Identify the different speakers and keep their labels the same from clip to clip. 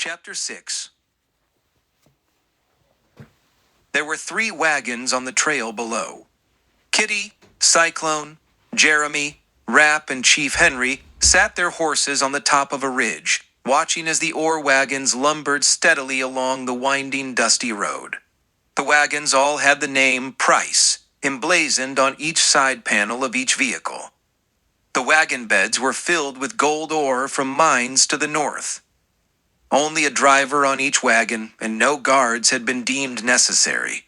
Speaker 1: Chapter 6. There were 3 wagons on the trail below. Kitty, Cyclone, Jeremy, Rap, and Chief Henry sat their horses on the top of a ridge, watching as the ore wagons lumbered steadily along the winding, dusty road. The wagons all had the name Price emblazoned on each side panel of each vehicle. The wagon beds were filled with gold ore from mines to the north. Only a driver on each wagon, and no guards had been deemed necessary.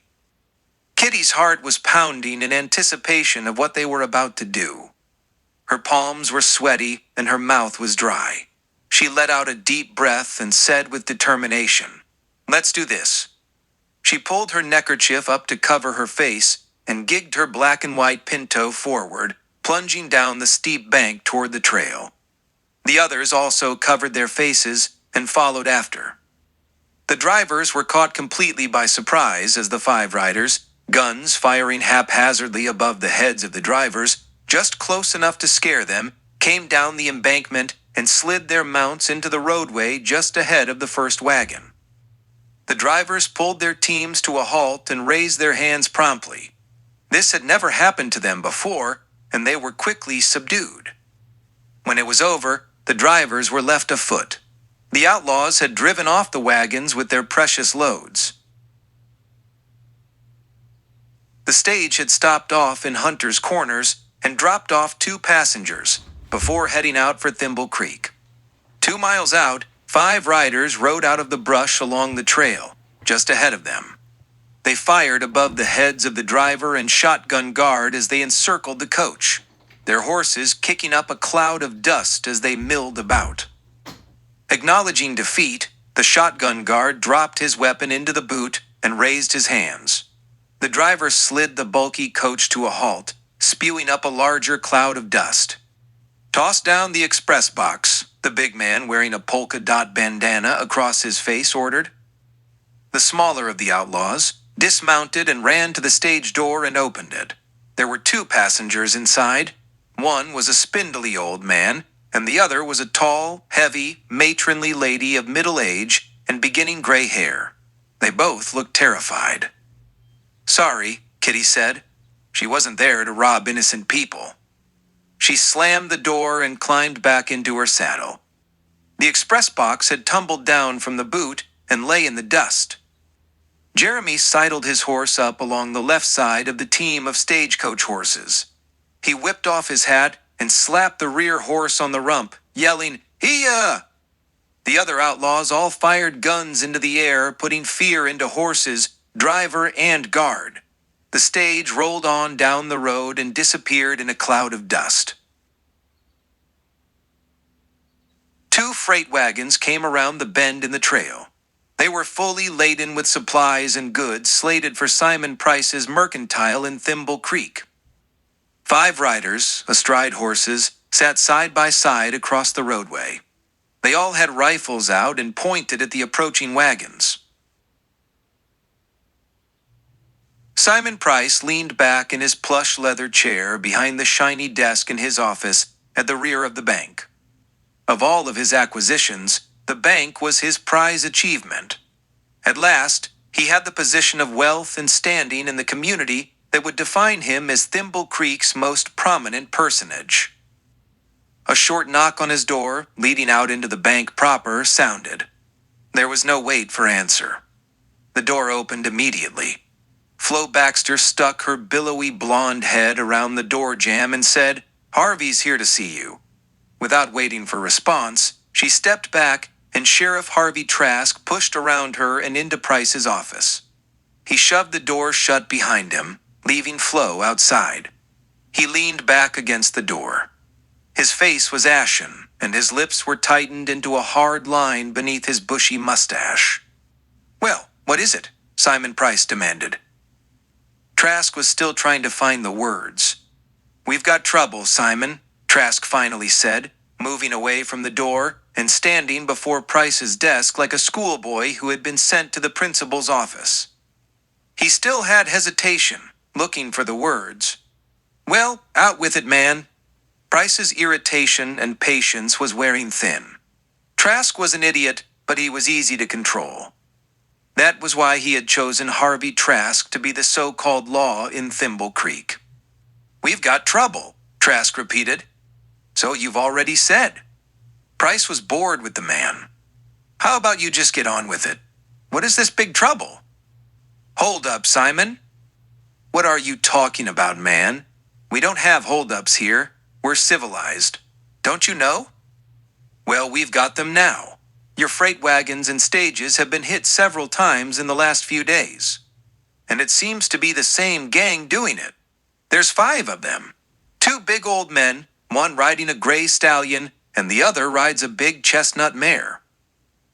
Speaker 1: Kitty's heart was pounding in anticipation of what they were about to do. Her palms were sweaty, and her mouth was dry. She let out a deep breath and said with determination, "Let's do this." She pulled her neckerchief up to cover her face and gigged her black and white Pinto forward, plunging down the steep bank toward the trail. The others also covered their faces and followed after. The drivers were caught completely by surprise as the 5 riders, guns firing haphazardly above the heads of the drivers, just close enough to scare them, came down the embankment and slid their mounts into the roadway just ahead of the first wagon. The drivers pulled their teams to a halt and raised their hands promptly. This had never happened to them before, and they were quickly subdued. When it was over, the drivers were left afoot. The outlaws had driven off the wagons with their precious loads. The stage had stopped off in Hunter's Corners and dropped off 2 passengers before heading out for Thimble Creek. 2 miles out, 5 riders rode out of the brush along the trail, just ahead of them. They fired above the heads of the driver and shotgun guard as they encircled the coach, their horses kicking up a cloud of dust as they milled about. Acknowledging defeat, the shotgun guard dropped his weapon into the boot and raised his hands. The driver slid the bulky coach to a halt, spewing up a larger cloud of dust. "Toss down the express box," the big man wearing a polka dot bandana across his face ordered. The smaller of the outlaws dismounted and ran to the stage door and opened it. There were 2 passengers inside. One was a spindly old man, and the other was a tall, heavy, matronly lady of middle age and beginning gray hair. They both looked terrified. "Sorry," Kitty said. She wasn't there to rob innocent people. She slammed the door and climbed back into her saddle. The express box had tumbled down from the boot and lay in the dust. Jeremy sidled his horse up along the left side of the team of stagecoach horses. He whipped off his hat and slapped the rear horse on the rump, yelling, "Hee-ya!" The other outlaws all fired guns into the air, putting fear into horses, driver, and guard. The stage rolled on down the road and disappeared in a cloud of dust. 2 freight wagons came around the bend in the trail. They were fully laden with supplies and goods slated for Simon Price's mercantile in Thimble Creek. 5 riders, astride horses, sat side by side across the roadway. They all had rifles out and pointed at the approaching wagons. Simon Price leaned back in his plush leather chair behind the shiny desk in his office at the rear of the bank. Of all of his acquisitions, the bank was his prize achievement. At last, he had the position of wealth and standing in the community that would define him as Thimble Creek's most prominent personage. A short knock on his door, leading out into the bank proper, sounded. There was no wait for answer. The door opened immediately. Flo Baxter stuck her billowy blonde head around the door jamb and said, "Harvey's here to see you." Without waiting for response, she stepped back and Sheriff Harvey Trask pushed around her and into Price's office. He shoved the door shut behind him, leaving Flo outside. He leaned back against the door. His face was ashen, and his lips were tightened into a hard line beneath his bushy mustache. "Well, what is it?" Simon Price demanded. Trask was still trying to find the words. "We've got trouble, Simon," Trask finally said, moving away from the door and standing before Price's desk like a schoolboy who had been sent to the principal's office. He still had hesitation, looking for the words. "Well, out with it, man." Price's irritation and patience was wearing thin. Trask was an idiot, but he was easy to control. That was why he had chosen Harvey Trask to be the so-called law in Thimble Creek. "We've got trouble," Trask repeated. "So you've already said." Price was bored with the man. "How about you just get on with it? What is this big trouble?" "Hold up, Simon." "What are you talking about, man? We don't have holdups here. We're civilized. Don't you know?" "Well, we've got them now. Your freight wagons and stages have been hit several times in the last few days. And it seems to be the same gang doing it. There's 5 of them. 2 big old men, one riding a gray stallion, and the other rides a big chestnut mare.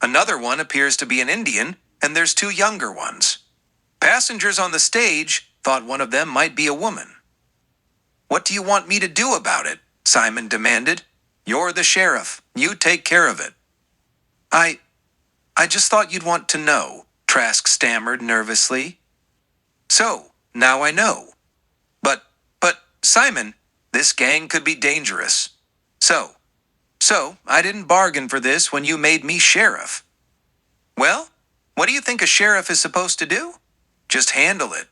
Speaker 1: Another one appears to be an Indian, and there's 2 younger ones. Passengers on the stage thought one of them might be a woman." "What do you want me to do about it?" Simon demanded. "You're the sheriff. You take care of it." I just thought you'd want to know," Trask stammered nervously. "So, now I know. But, Simon, this gang could be dangerous. So, I didn't bargain for this when you made me sheriff." "Well, what do you think a sheriff is supposed to do? Just handle it."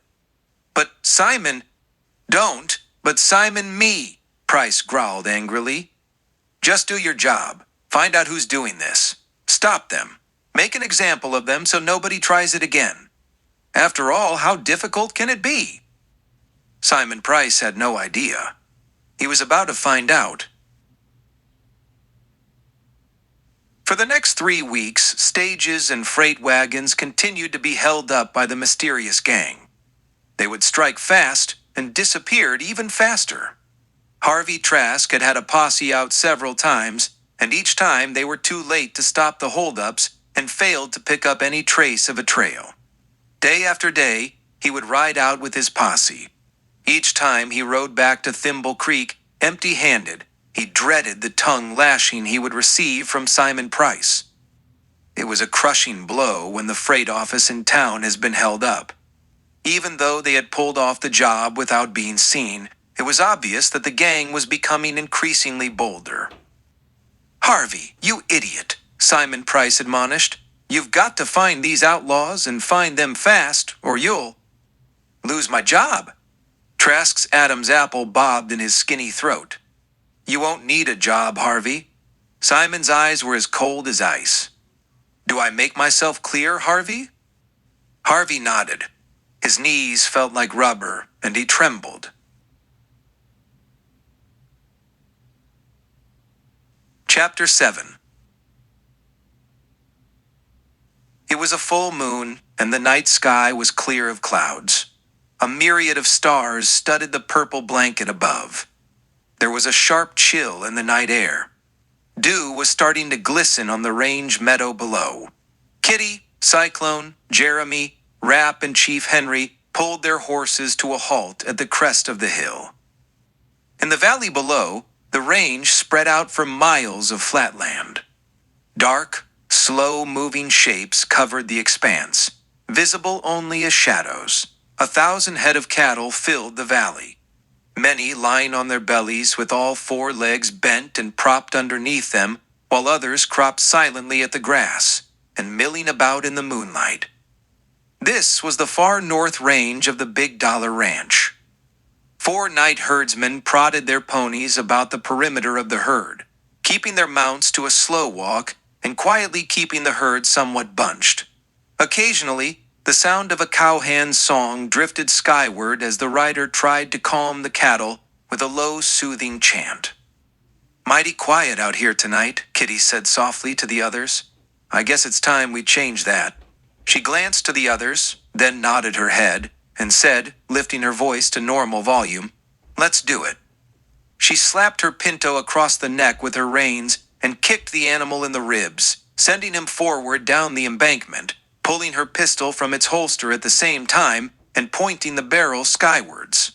Speaker 1: "But Simon—" "Don't, but Simon me," Price growled angrily. "Just do your job. Find out who's doing this. Stop them. Make an example of them so nobody tries it again. After all, how difficult can it be?" Simon Price had no idea. He was about to find out. For the next 3 weeks, stages and freight wagons continued to be held up by the mysterious gang. They would strike fast and disappeared even faster. Harvey Trask had had a posse out several times, and each time they were too late to stop the holdups and failed to pick up any trace of a trail. Day after day, he would ride out with his posse. Each time he rode back to Thimble Creek empty-handed, he dreaded the tongue lashing he would receive from Simon Price. It was a crushing blow when the freight office in town has been held up. Even though they had pulled off the job without being seen, it was obvious that the gang was becoming increasingly bolder. "Harvey, you idiot," Simon Price admonished. "You've got to find these outlaws and find them fast, or you'll—" "Lose my job." Trask's Adam's apple bobbed in his skinny throat. "You won't need a job, Harvey." Simon's eyes were as cold as ice. "Do I make myself clear, Harvey?" Harvey nodded. His knees felt like rubber, and he trembled. Chapter 7. It was a full moon, and the night sky was clear of clouds. A myriad of stars studded the purple blanket above. There was a sharp chill in the night air. Dew was starting to glisten on the range meadow below. Kitty, Cyclone, Jeremy, Rap, and Chief Henry pulled their horses to a halt at the crest of the hill. In the valley below, the range spread out for miles of flatland. Dark, slow-moving shapes covered the expanse, visible only as shadows. 1,000 head of cattle filled the valley. Many lying on their bellies with all 4 legs bent and propped underneath them, while others cropped silently at the grass and milling about in the moonlight. This was the far north range of the Big Dollar Ranch. 4 night herdsmen prodded their ponies about the perimeter of the herd, keeping their mounts to a slow walk and quietly keeping the herd somewhat bunched. Occasionally, the sound of a cowhand's song drifted skyward as the rider tried to calm the cattle with a low, soothing chant. "Mighty quiet out here tonight," Kitty said softly to the others. "I guess it's time we change that." She glanced to the others, then nodded her head, and said, lifting her voice to normal volume, "Let's do it." She slapped her pinto across the neck with her reins and kicked the animal in the ribs, sending him forward down the embankment, pulling her pistol from its holster at the same time and pointing the barrel skywards.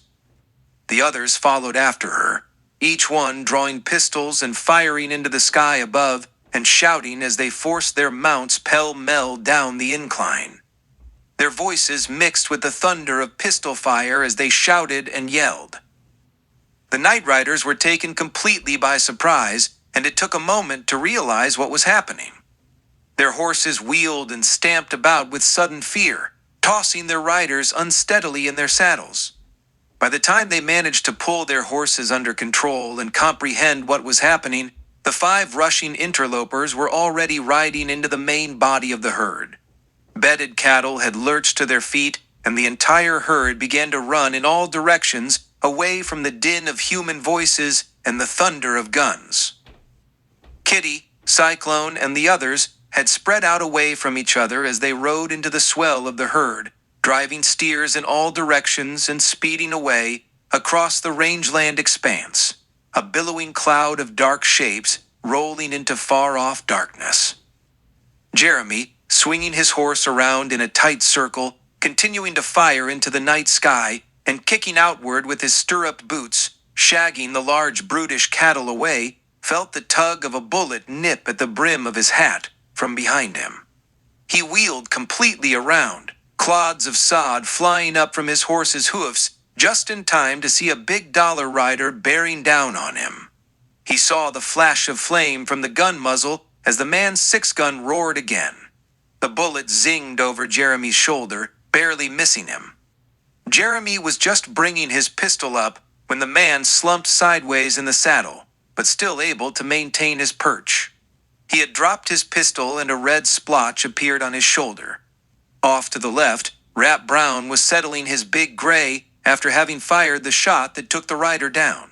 Speaker 1: The others followed after her, each one drawing pistols and firing into the sky above and shouting as they forced their mounts pell-mell down the incline. Their voices mixed with the thunder of pistol fire as they shouted and yelled. The night riders were taken completely by surprise, and it took a moment to realize what was happening. Their horses wheeled and stamped about with sudden fear, tossing their riders unsteadily in their saddles. By the time they managed to pull their horses under control and comprehend what was happening, the 5 rushing interlopers were already riding into the main body of the herd. Bedded cattle had lurched to their feet, and the entire herd began to run in all directions away from the din of human voices and the thunder of guns. Kitty, Cyclone, and the others had spread out away from each other as they rode into the swell of the herd, driving steers in all directions and speeding away across the rangeland expanse, a billowing cloud of dark shapes rolling into far-off darkness. Jeremy, swinging his horse around in a tight circle, continuing to fire into the night sky and kicking outward with his stirrup boots, shagging the large brutish cattle away, felt the tug of a bullet nip at the brim of his hat from behind him. He wheeled completely around, clods of sod flying up from his horse's hoofs, just in time to see a big dollar rider bearing down on him. He saw the flash of flame from the gun muzzle as the man's 6-gun roared again. The bullet zinged over Jeremy's shoulder, barely missing him. Jeremy was just bringing his pistol up when the man slumped sideways in the saddle, but still able to maintain his perch. He had dropped his pistol and a red splotch appeared on his shoulder. Off to the left, Rap Brown was settling his big gray after having fired the shot that took the rider down.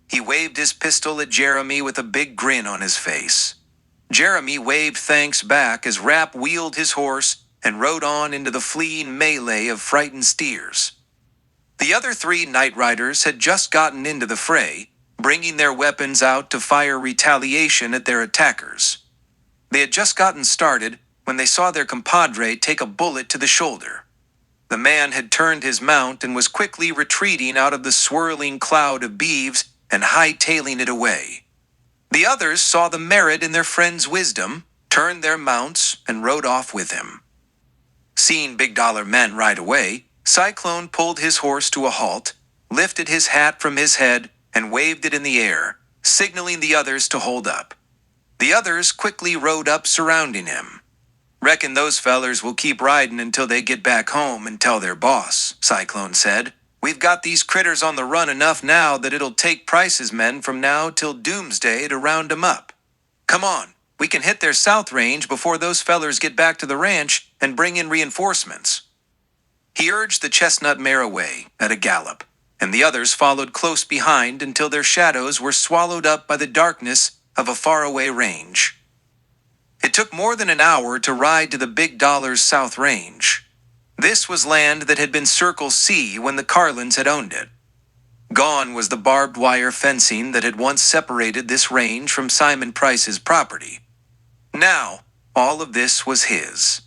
Speaker 1: He waved his pistol at Jeremy with a big grin on his face. Jeremy waved thanks back as Rap wheeled his horse and rode on into the fleeing melee of frightened steers. The other 3 night riders had just gotten into the fray, bringing their weapons out to fire retaliation at their attackers. They had just gotten started when they saw their compadre take a bullet to the shoulder. The man had turned his mount and was quickly retreating out of the swirling cloud of beeves and hightailing it away. The others saw the merit in their friend's wisdom, turned their mounts, and rode off with him. Seeing Big Dollar men ride away, Cyclone pulled his horse to a halt, lifted his hat from his head, and waved it in the air, signaling the others to hold up. The others quickly rode up surrounding him. "Reckon those fellers will keep riding until they get back home and tell their boss," Cyclone said. "We've got these critters on the run enough now that it'll take Price's men from now till doomsday to round 'em up. Come on, we can hit their south range before those fellers get back to the ranch and bring in reinforcements." He urged the chestnut mare away at a gallop, and the others followed close behind until their shadows were swallowed up by the darkness of a faraway range. It took more than an hour to ride to the Big Dollar's south range. This was land that had been Circle C when the Carlins had owned it. Gone was the barbed wire fencing that had once separated this range from Simon Price's property. Now, all of this was his.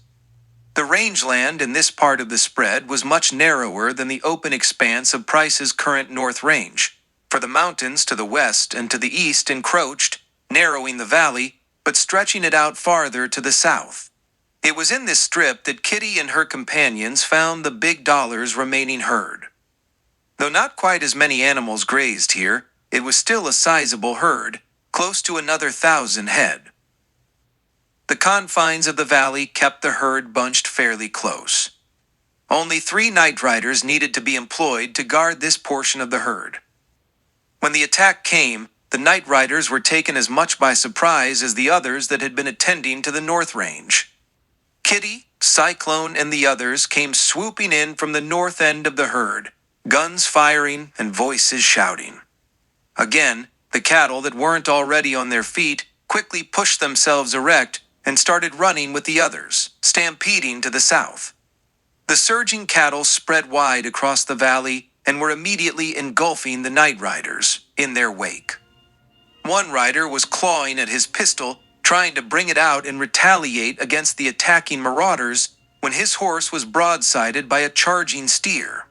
Speaker 1: The rangeland in this part of the spread was much narrower than the open expanse of Price's current north range, for the mountains to the west and to the east encroached, narrowing the valley, but stretching it out farther to the south. It was in this strip that Kitty and her companions found the Big Dollar's remaining herd. Though not quite as many animals grazed here, it was still a sizable herd, close to another 1,000 head. The confines of the valley kept the herd bunched fairly close. Only 3 night riders needed to be employed to guard this portion of the herd. When the attack came, the night riders were taken as much by surprise as the others that had been attending to the north range. Kitty, Cyclone, and the others came swooping in from the north end of the herd, guns firing and voices shouting. Again, the cattle that weren't already on their feet quickly pushed themselves erect and started running with the others, stampeding to the south. The surging cattle spread wide across the valley and were immediately engulfing the night riders in their wake. One rider was clawing at his pistol, trying to bring it out and retaliate against the attacking marauders when his horse was broadsided by a charging steer.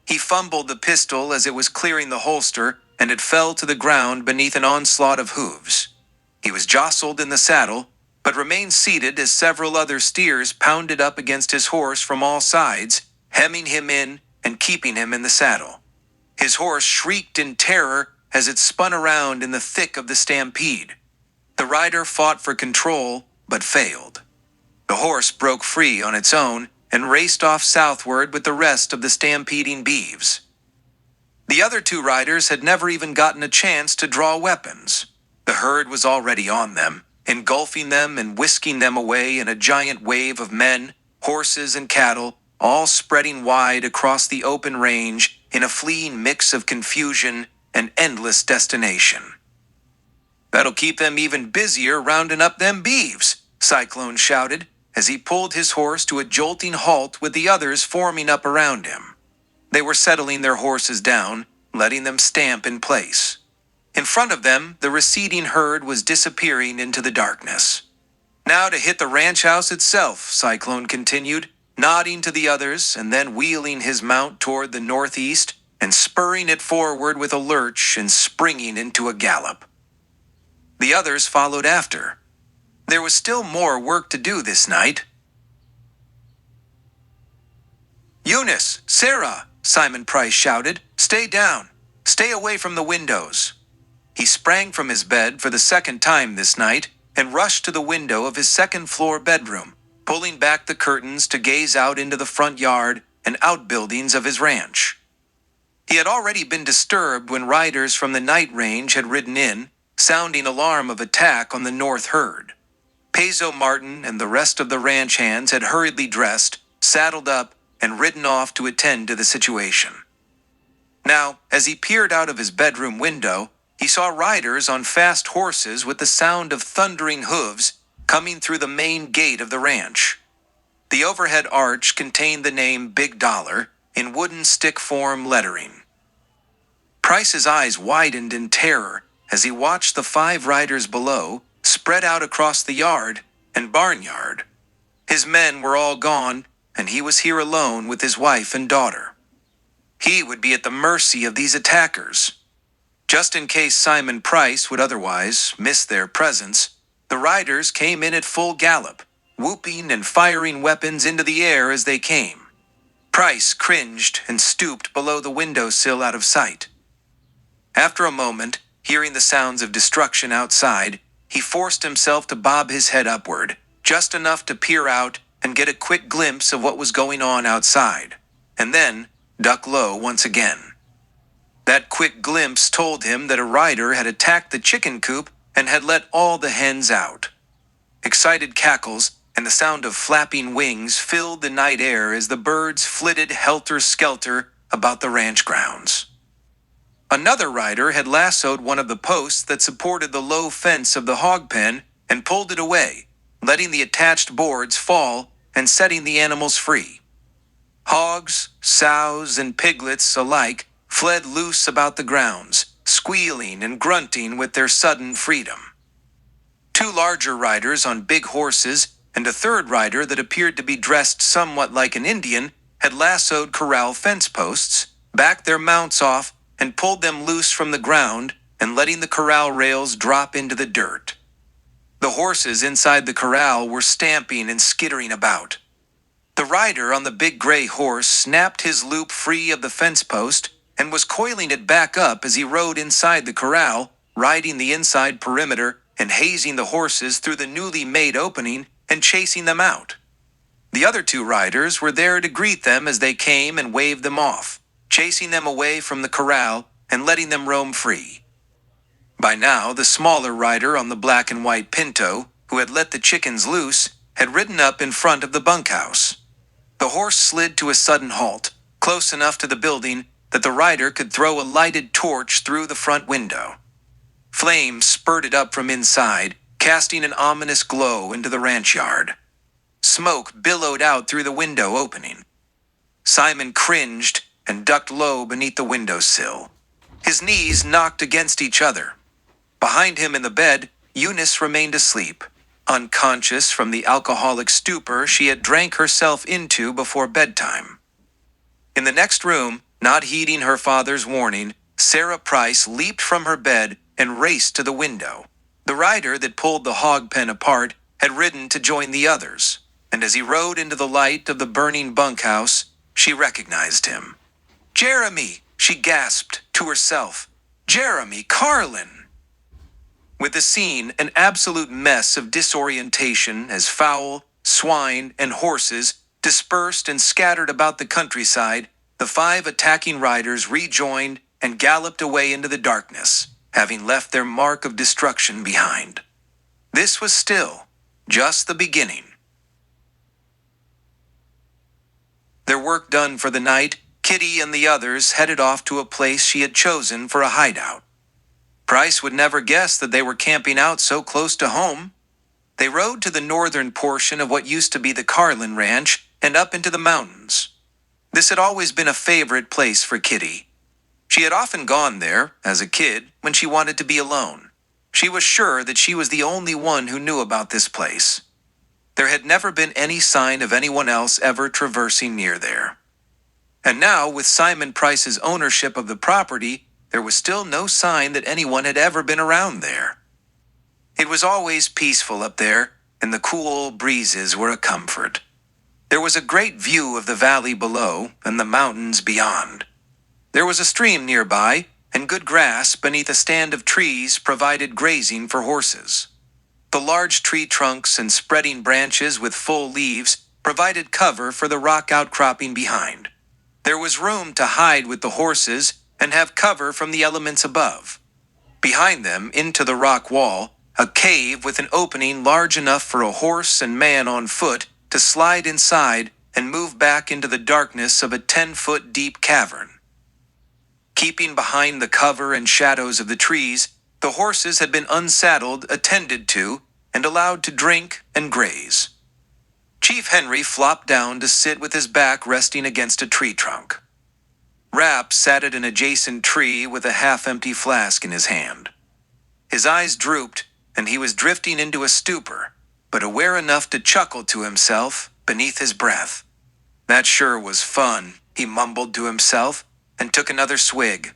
Speaker 1: He fumbled the pistol as it was clearing the holster, and it fell to the ground beneath an onslaught of hooves. He was jostled in the saddle, but remained seated as several other steers pounded up against his horse from all sides, hemming him in and keeping him in the saddle. His horse shrieked in terror as it spun around in the thick of the stampede. The rider fought for control, but failed. The horse broke free on its own and raced off southward with the rest of the stampeding beeves. The other two riders had never even gotten a chance to draw weapons. The herd was already on them, engulfing them and whisking them away in a giant wave of men, horses, and cattle, all spreading wide across the open range in a fleeing mix of confusion and endless destination. "That'll keep them even busier rounding up them beeves," Cyclone shouted as he pulled his horse to a jolting halt with the others forming up around him. They were settling their horses down, letting them stamp in place. In front of them, the receding herd was disappearing into the darkness. "Now to hit the ranch house itself," Cyclone continued, nodding to the others and then wheeling his mount toward the northeast and spurring it forward with a lurch and springing into a gallop. The others followed after. There was still more work to do this night. "Eunice, Sarah," Simon Price shouted, "stay down. Stay away from the windows." He sprang from his bed for the second time this night and rushed to the window of his second-floor bedroom, pulling back the curtains to gaze out into the front yard and outbuildings of his ranch. He had already been disturbed when riders from the night range had ridden in, sounding alarm of attack on the north herd. Peso Martin and the rest of the ranch hands had hurriedly dressed, saddled up, and ridden off to attend to the situation. Now, as he peered out of his bedroom window, he saw riders on fast horses with the sound of thundering hooves coming through the main gate of the ranch. The overhead arch contained the name Big Dollar in wooden stick-form lettering. Price's eyes widened in terror as he watched the 5 riders below spread out across the yard and barnyard. His men were all gone, and he was here alone with his wife and daughter. He would be at the mercy of these attackers. Just in case Simon Price would otherwise miss their presence, the riders came in at full gallop, whooping and firing weapons into the air as they came. Price cringed and stooped below the windowsill out of sight. After a moment, hearing the sounds of destruction outside, he forced himself to bob his head upward, just enough to peer out and get a quick glimpse of what was going on outside, and then duck low once again. That quick glimpse told him that a rider had attacked the chicken coop and had let all the hens out. Excited cackles and the sound of flapping wings filled the night air as the birds flitted helter-skelter about the ranch grounds. Another rider had lassoed one of the posts that supported the low fence of the hog pen and pulled it away, letting the attached boards fall and setting the animals free. Hogs, sows, and piglets alike fled loose about the grounds, squealing and grunting with their sudden freedom. 2 larger riders on big horses and a third rider that appeared to be dressed somewhat like an Indian had lassoed corral fence posts, backed their mounts off, and pulled them loose from the ground and letting the corral rails drop into the dirt. The horses inside the corral were stamping and skittering about. The rider on the big gray horse snapped his loop free of the fence post and was coiling it back up as he rode inside the corral, riding the inside perimeter and hazing the horses through the newly made opening and chasing them out. The other 2 riders were there to greet them as they came and waved them off, chasing them away from the corral and letting them roam free. By now, the smaller rider on the black and white pinto, who had let the chickens loose, had ridden up in front of the bunkhouse. The horse slid to a sudden halt, close enough to the building that the rider could throw a lighted torch through the front window. Flames spurted up from inside, casting an ominous glow into the ranch yard. Smoke billowed out through the window opening. Simon cringed and ducked low beneath the windowsill. His knees knocked against each other. Behind him in the bed, Eunice remained asleep, unconscious from the alcoholic stupor she had drank herself into before bedtime. In the next room, not heeding her father's warning, Sarah Price leaped from her bed and raced to the window. The rider that pulled the hog pen apart had ridden to join the others, and as he rode into the light of the burning bunkhouse, she recognized him. "Jeremy!" she gasped to herself. "Jeremy Carlin!" with the scene an absolute mess of disorientation as fowl, swine, and horses dispersed and scattered about the countryside. The 5 attacking riders rejoined and galloped away into the darkness, having left their mark of destruction behind. This was still just the beginning. Their work done for the night, Kitty and the others headed off to a place she had chosen for a hideout. Price would never guess that they were camping out so close to home. They rode to the northern portion of what used to be the Carlin Ranch and up into the mountains. This had always been a favorite place for Kitty. She had often gone there, as a kid, when she wanted to be alone. She was sure that she was the only one who knew about this place. There had never been any sign of anyone else ever traversing near there. And now, with Simon Price's ownership of the property, there was still no sign that anyone had ever been around there. It was always peaceful up there, and the cool breezes were a comfort. There was a great view of the valley below and the mountains beyond. There was a stream nearby, and good grass beneath a stand of trees provided grazing for horses. The large tree trunks and spreading branches with full leaves provided cover for the rock outcropping behind. There was room to hide with the horses and have cover from the elements above. Behind them, into the rock wall, a cave with an opening large enough for a horse and man on foot to slide inside and move back into the darkness of a 10-foot deep cavern. Keeping behind the cover and shadows of the trees, the horses had been unsaddled, attended to, and allowed to drink and graze. Chief Henry flopped down to sit with his back resting against a tree trunk. Rapp sat at an adjacent tree with a half-empty flask in his hand. His eyes drooped, and he was drifting into a stupor, but aware enough to chuckle to himself beneath his breath. That sure was fun, he mumbled to himself, and took another swig.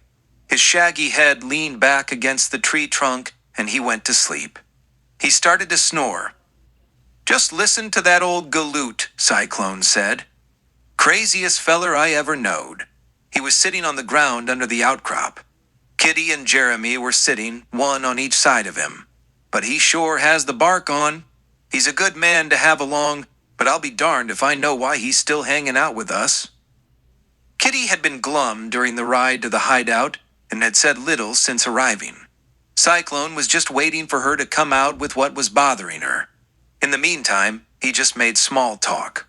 Speaker 1: His shaggy head leaned back against the tree trunk, and he went to sleep. He started to snore. "Just listen to that old galoot," Cyclone said. "Craziest feller I ever knowed." He was sitting on the ground under the outcrop. Kitty and Jeremy were sitting, one on each side of him. "But he sure has the bark on. He's a good man to have along, but I'll be darned if I know why he's still hanging out with us." Kitty had been glum during the ride to the hideout and had said little since arriving. Cyclone was just waiting for her to come out with what was bothering her. In the meantime, he just made small talk.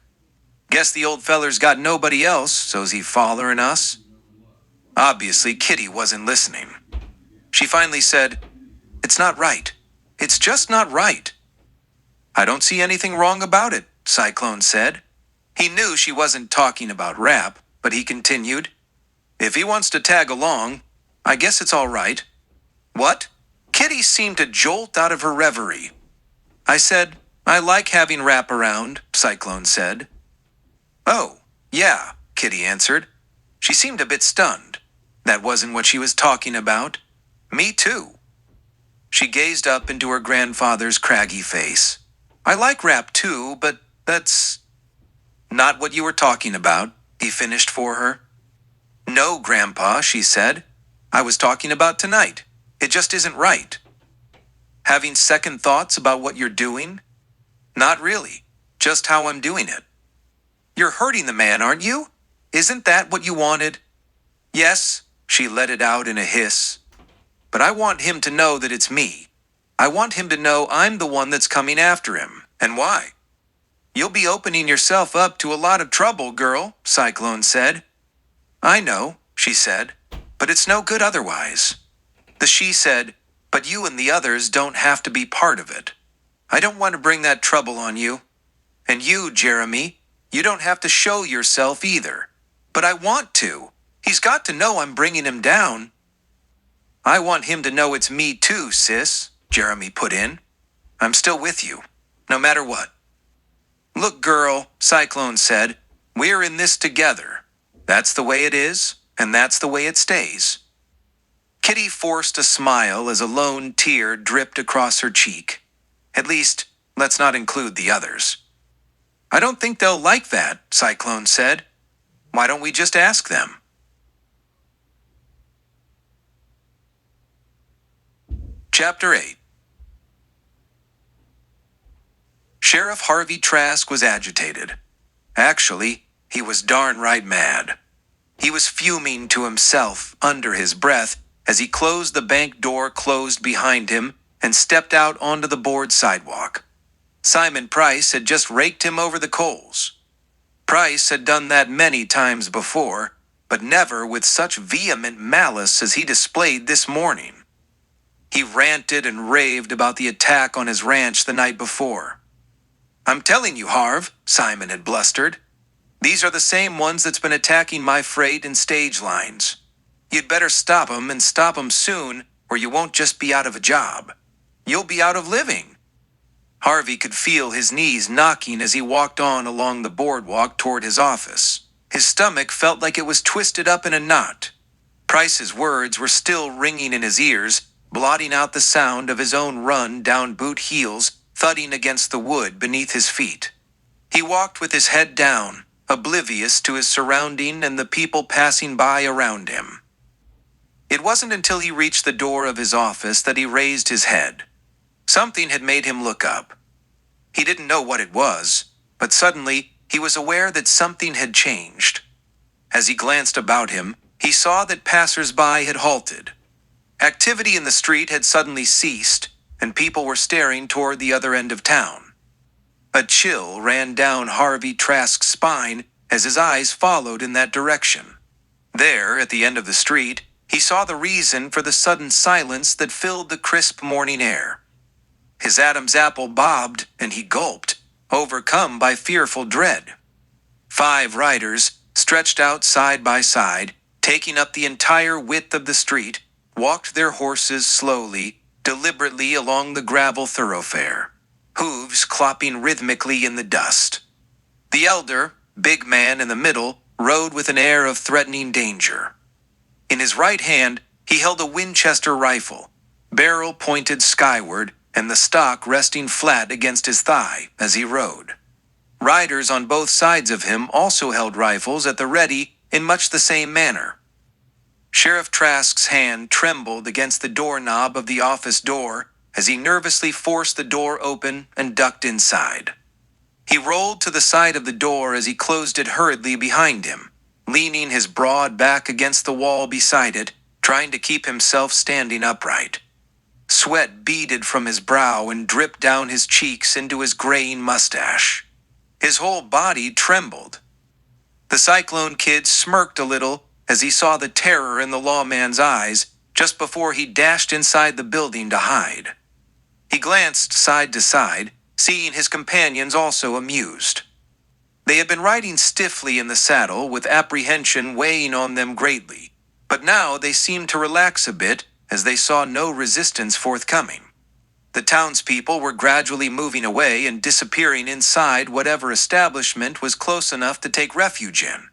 Speaker 1: "Guess the old feller's got nobody else, so's he follerin' us?" Obviously, Kitty wasn't listening. She finally said, "It's not right. It's just not right." "I don't see anything wrong about it," Cyclone said. He knew she wasn't talking about Rapp, but he continued, "If he wants to tag along, I guess it's all right." "What?" Kitty seemed to jolt out of her reverie. "I said, I like having Rapp around," Cyclone said. "Oh, yeah," Kitty answered. She seemed a bit stunned. That wasn't what she was talking about. "Me too." She gazed up into her grandfather's craggy face. "I like Rapp too, but that's not what you were talking about," he finished for her. "No, Grandpa," she said. "I was talking about tonight. It just isn't right." "Having second thoughts about what you're doing?" "Not really. Just how I'm doing it." "You're hurting the man, aren't you? Isn't that what you wanted?" "Yes," she let it out in a hiss. "But I want him to know that it's me. I want him to know I'm the one that's coming after him, and why." "You'll be opening yourself up to a lot of trouble, girl," Cyclone said. "I know," she said, "but it's no good otherwise." She said, "But you and the others don't have to be part of it. I don't want to bring that trouble on you. And you, Jeremy, you don't have to show yourself either. But I want to. He's got to know I'm bringing him down." "I want him to know it's me too, sis," Jeremy put in. "I'm still with you, no matter what." "Look, girl," Cyclone said, "we're in this together. That's the way it is, and that's the way it stays." Kitty forced a smile as a lone tear dripped across her cheek. "At least, let's not include the others." "I don't think they'll like that," Cyclone said. "Why don't we just ask them?" Chapter 8. Sheriff Harvey Trask was agitated. Actually, he was darn right mad. He was fuming to himself under his breath as he closed the bank door closed behind him and stepped out onto the board sidewalk. Simon Price had just raked him over the coals. Price had done that many times before, but never with such vehement malice as he displayed this morning. He ranted and raved about the attack on his ranch the night before. "I'm telling you, Harv," Simon had blustered. "These are the same ones that's been attacking my freight and stage lines. You'd better stop 'em and stop 'em soon, or you won't just be out of a job. You'll be out of living." Harvey could feel his knees knocking as he walked on along the boardwalk toward his office. His stomach felt like it was twisted up in a knot. Price's words were still ringing in his ears, blotting out the sound of his own run down boot heels, thudding against the wood beneath his feet. He walked with his head down, oblivious to his surrounding and the people passing by around him. It wasn't until he reached the door of his office that he raised his head. Something had made him look up. He didn't know what it was, but suddenly he was aware that something had changed. As he glanced about him, he saw that passers-by had halted. Activity in the street had suddenly ceased, and people were staring toward the other end of town. A chill ran down Harvey Trask's spine as his eyes followed in that direction. There, at the end of the street, he saw the reason for the sudden silence that filled the crisp morning air. His Adam's apple bobbed, and he gulped, overcome by fearful dread. 5 riders, stretched out side by side, taking up the entire width of the street, walked their horses slowly, deliberately along the gravel thoroughfare, hooves clopping rhythmically in the dust. The elder, big man in the middle, rode with an air of threatening danger. In his right hand, he held a Winchester rifle, barrel pointed skyward, and the stock resting flat against his thigh as he rode. Riders on both sides of him also held rifles at the ready in much the same manner. Sheriff Trask's hand trembled against the doorknob of the office door as he nervously forced the door open and ducked inside. He rolled to the side of the door as he closed it hurriedly behind him, leaning his broad back against the wall beside it, trying to keep himself standing upright. Sweat beaded from his brow and dripped down his cheeks into his graying mustache. His whole body trembled. The Cyclone kid smirked a little as he saw the terror in the lawman's eyes just before he dashed inside the building to hide. He glanced side to side, seeing his companions also amused. They had been riding stiffly in the saddle with apprehension weighing on them greatly, but now they seemed to relax a bit as they saw no resistance forthcoming. The townspeople were gradually moving away and disappearing inside whatever establishment was close enough to take refuge in.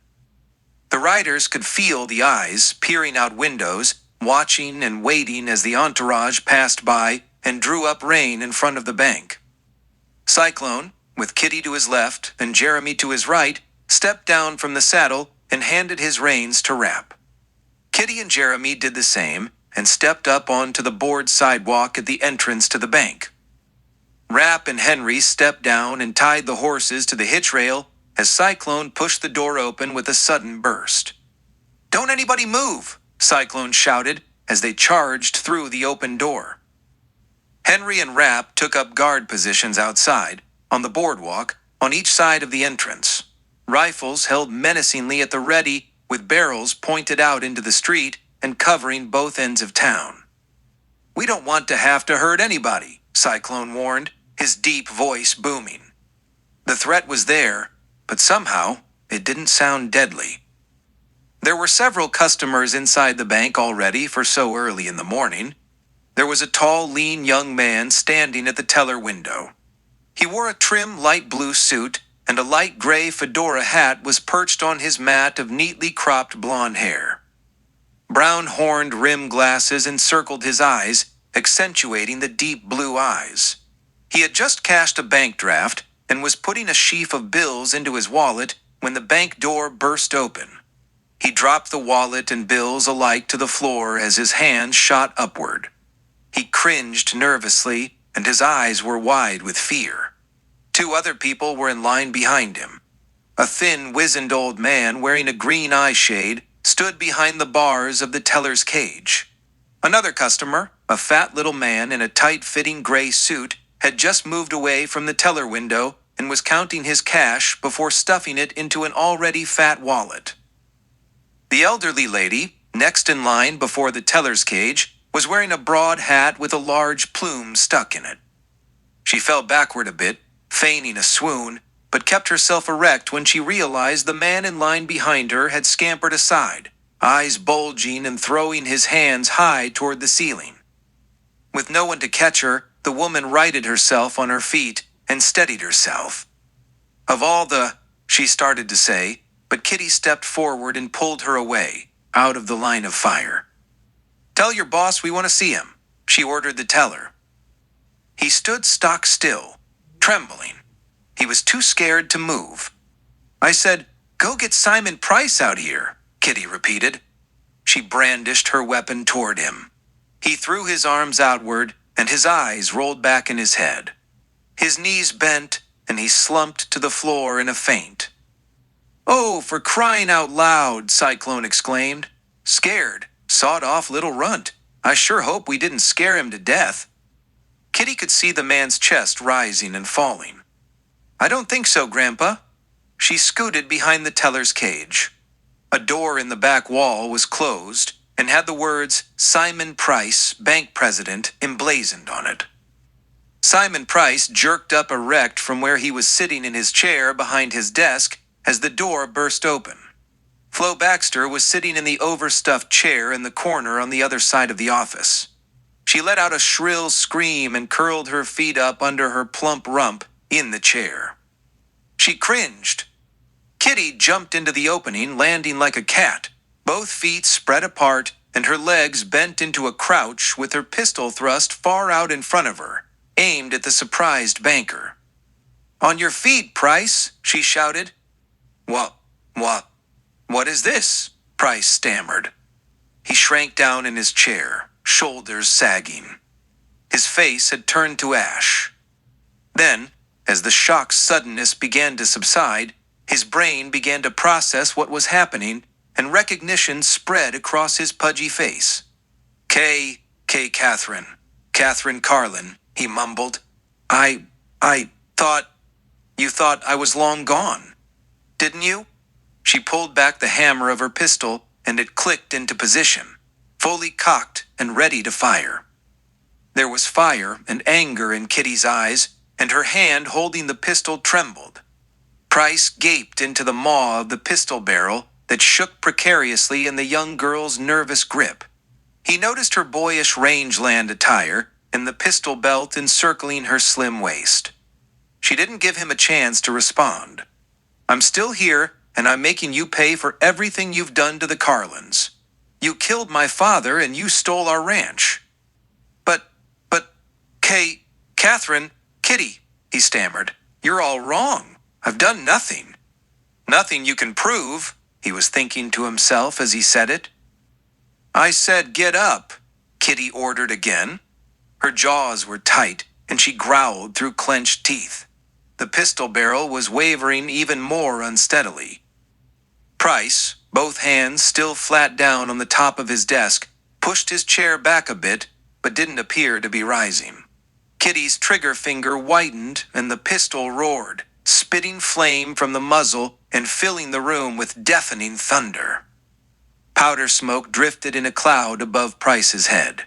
Speaker 1: The riders could feel the eyes peering out windows, watching and waiting as the entourage passed by and drew up rein in front of the bank. Cyclone, with Kitty to his left and Jeremy to his right, stepped down from the saddle and handed his reins to Rapp. Kitty and Jeremy did the same and stepped up onto the board sidewalk at the entrance to the bank. Rapp and Henry stepped down and tied the horses to the hitch rail as Cyclone pushed the door open with a sudden burst. "Don't anybody move!" Cyclone shouted as they charged through the open door. Henry and Rapp took up guard positions outside, on the boardwalk, on each side of the entrance. Rifles held menacingly at the ready, with barrels pointed out into the street and covering both ends of town. "We don't want to have to hurt anybody," Cyclone warned, his deep voice booming. The threat was there, but somehow it didn't sound deadly. There were several customers inside the bank already for so early in the morning. There was a tall, lean young man standing at the teller window. He wore a trim light blue suit, and a light gray fedora hat was perched on his mat of neatly cropped blonde hair. Brown horned rim glasses encircled his eyes, accentuating the deep blue eyes. He had just cashed a bank draft and was putting a sheaf of bills into his wallet when the bank door burst open. He dropped the wallet and bills alike to the floor as his hands shot upward. He cringed nervously, and his eyes were wide with fear. Two other people were in line behind him. A thin, wizened old man wearing a green eye shade stood behind the bars of the teller's cage. Another customer, a fat little man in a tight-fitting gray suit, had just moved away from the teller window and was counting his cash before stuffing it into an already fat wallet. The elderly lady, next in line before the teller's cage, was wearing a broad hat with a large plume stuck in it. She fell backward a bit, feigning a swoon, but kept herself erect when she realized the man in line behind her had scampered aside, eyes bulging and throwing his hands high toward the ceiling. With no one to catch her, the woman righted herself on her feet and steadied herself. Of all the, she started to say, but Kitty stepped forward and pulled her away, out of the line of fire. "Tell your boss we want to see him," she ordered the teller. He stood stock still, trembling. He was too scared to move. "I said, go get Simon Price out here," Kitty repeated. She brandished her weapon toward him. He threw his arms outward, and his eyes rolled back in his head. His knees bent, and he slumped to the floor in a faint. "Oh, for crying out loud," Cyclone exclaimed. "Scared, sawed-off little runt. I sure hope we didn't scare him to death." Kitty could see the man's chest rising and falling. "I don't think so, Grandpa." She scooted behind the teller's cage. A door in the back wall was closed and had the words Simon Price, Bank President, emblazoned on it. Simon Price jerked up erect from where he was sitting in his chair behind his desk as the door burst open. Flo Baxter was sitting in the overstuffed chair in the corner on the other side of the office. She let out a shrill scream and curled her feet up under her plump rump in the chair. She cringed. Kitty jumped into the opening, landing like a cat, both feet spread apart and her legs bent into a crouch with her pistol thrust far out in front of her, aimed at the surprised banker. "On your feet, Price," she shouted. What is this?" Price stammered. He shrank down in his chair, shoulders sagging. His face had turned to ash. Then, as the shock's suddenness began to subside, his brain began to process what was happening, and recognition spread across his pudgy face. Catherine Carlin," he mumbled. I thought, you thought I was long gone, didn't you?" She pulled back the hammer of her pistol, and it clicked into position, fully cocked and ready to fire. There was fire and anger in Kitty's eyes, and her hand holding the pistol trembled. Price gaped into the maw of the pistol barrel that shook precariously in the young girl's nervous grip. He noticed her boyish rangeland attire and the pistol belt encircling her slim waist. She didn't give him a chance to respond. "I'm still here, and I'm making you pay for everything you've done to the Carlins. You killed my father and you stole our ranch." But, Kitty, he stammered. "You're all wrong. I've done nothing." "Nothing you can prove," he was thinking to himself as he said it. "I said get up," Kitty ordered again. Her jaws were tight, and she growled through clenched teeth. The pistol barrel was wavering even more unsteadily. Price, both hands still flat down on the top of his desk, pushed his chair back a bit, but didn't appear to be rising. Kitty's trigger finger whitened and the pistol roared, spitting flame from the muzzle and filling the room with deafening thunder. Powder smoke drifted in a cloud above Price's head.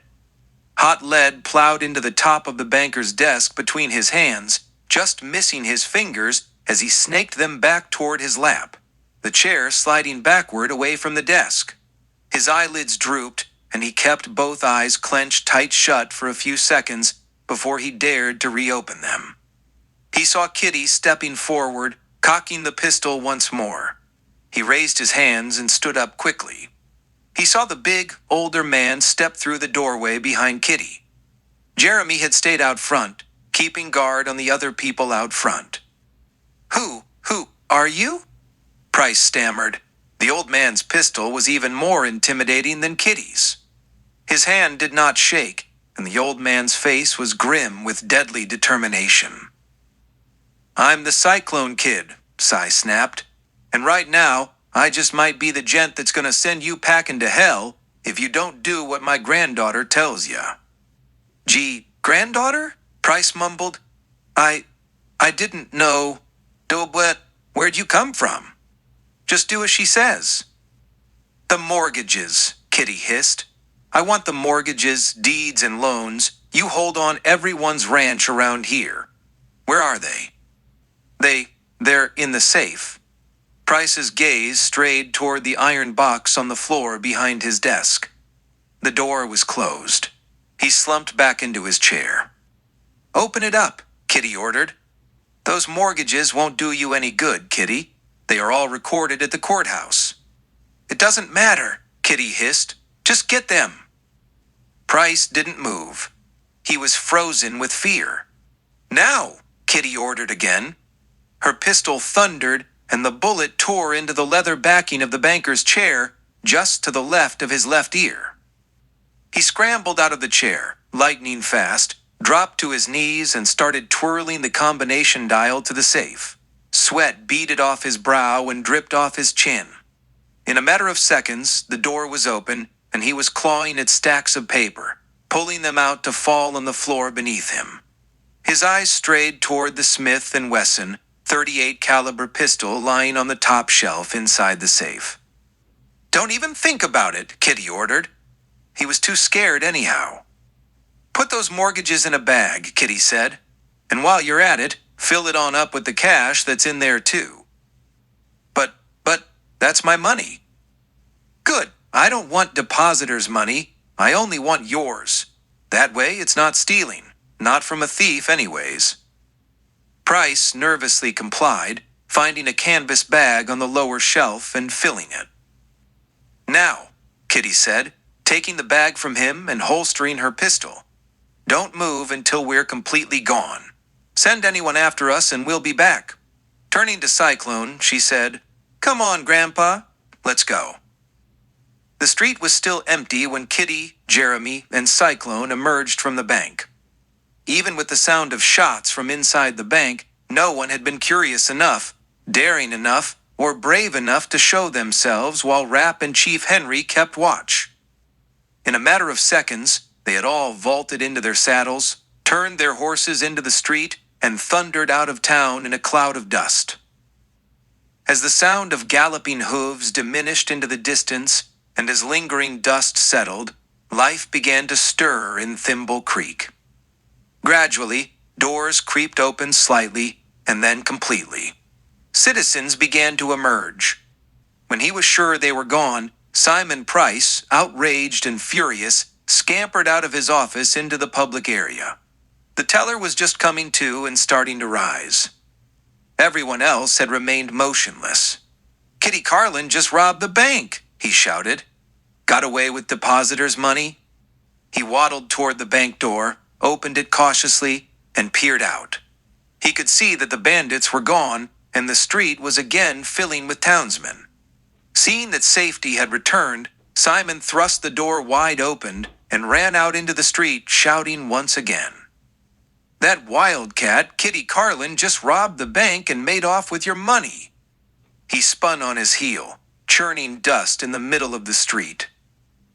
Speaker 1: Hot lead plowed into the top of the banker's desk between his hands, just missing his fingers as he snaked them back toward his lap, the chair sliding backward away from the desk. His eyelids drooped, and he kept both eyes clenched tight shut for a few seconds before he dared to reopen them. He saw Kitty stepping forward, cocking the pistol once more. He raised his hands and stood up quickly. He saw the big, older man step through the doorway behind Kitty. Jeremy had stayed out front, keeping guard on the other people out front. Who are you?" Price stammered. The old man's pistol was even more intimidating than Kitty's. His hand did not shake, and the old man's face was grim with deadly determination. I'm the Cyclone Kid, Cy snapped. And right now, I just might be the gent that's gonna send you packing to hell if you don't do what my granddaughter tells ya. Gee, granddaughter? Price mumbled. I didn't know. Doblet, where'd you come from? Just do as she says. The mortgages, Kitty hissed. I want the mortgages, deeds, and loans. You hold on everyone's ranch around here. Where are they? They're in the safe. Price's gaze strayed toward the iron box on the floor behind his desk. The door was closed. He slumped back into his chair. Open it up, Kitty ordered. Those mortgages won't do you any good, Kitty. They are all recorded at the courthouse. It doesn't matter, Kitty hissed. Just get them. Price didn't move. He was frozen with fear. Now, Kitty ordered again. Her pistol thundered, and the bullet tore into the leather backing of the banker's chair, just to the left of his left ear. He scrambled out of the chair, lightning fast, dropped to his knees and started twirling the combination dial to the safe. Sweat beaded off his brow and dripped off his chin. In a matter of seconds, the door was open, and he was clawing at stacks of paper, pulling them out to fall on the floor beneath him. His eyes strayed toward the Smith & Wesson .38 caliber pistol lying on the top shelf inside the safe. Don't even think about it, Kitty ordered. He was too scared anyhow. Put those mortgages in a bag, Kitty said. And while you're at it, fill it on up with the cash that's in there too. But, that's my money. Good. I don't want depositors' money. I only want yours. That way it's not stealing. Not from a thief anyways. Price nervously complied, finding a canvas bag on the lower shelf and filling it. Now, Kitty said, taking the bag from him and holstering her pistol. Don't move until we're completely gone. Send anyone after us and we'll be back. Turning to Cyclone, she said, Come on, Grandpa. Let's go. The street was still empty when Kitty, Jeremy, and Cyclone emerged from the bank. Even with the sound of shots from inside the bank, no one had been curious enough, daring enough, or brave enough to show themselves while Rapp and Chief Henry kept watch. In a matter of seconds, they had all vaulted into their saddles, turned their horses into the street, and thundered out of town in a cloud of dust. As the sound of galloping hooves diminished into the distance, and as lingering dust settled, life began to stir in Thimble Creek. Gradually, doors creaked open slightly, and then completely. Citizens began to emerge. When he was sure they were gone, Simon Price, outraged and furious, scampered out of his office into the public area. The teller was just coming to and starting to rise. Everyone else had remained motionless. Kitty Carlin just robbed the bank, he shouted. Got away with depositors' money? He waddled toward the bank door, opened it cautiously, and peered out. He could see that the bandits were gone, and the street was again filling with townsmen. Seeing that safety had returned, Simon thrust the door wide open and ran out into the street, shouting once again. That Wildcat, Kitty Carlin, just robbed the bank and made off with your money. He spun on his heel, churning dust in the middle of the street.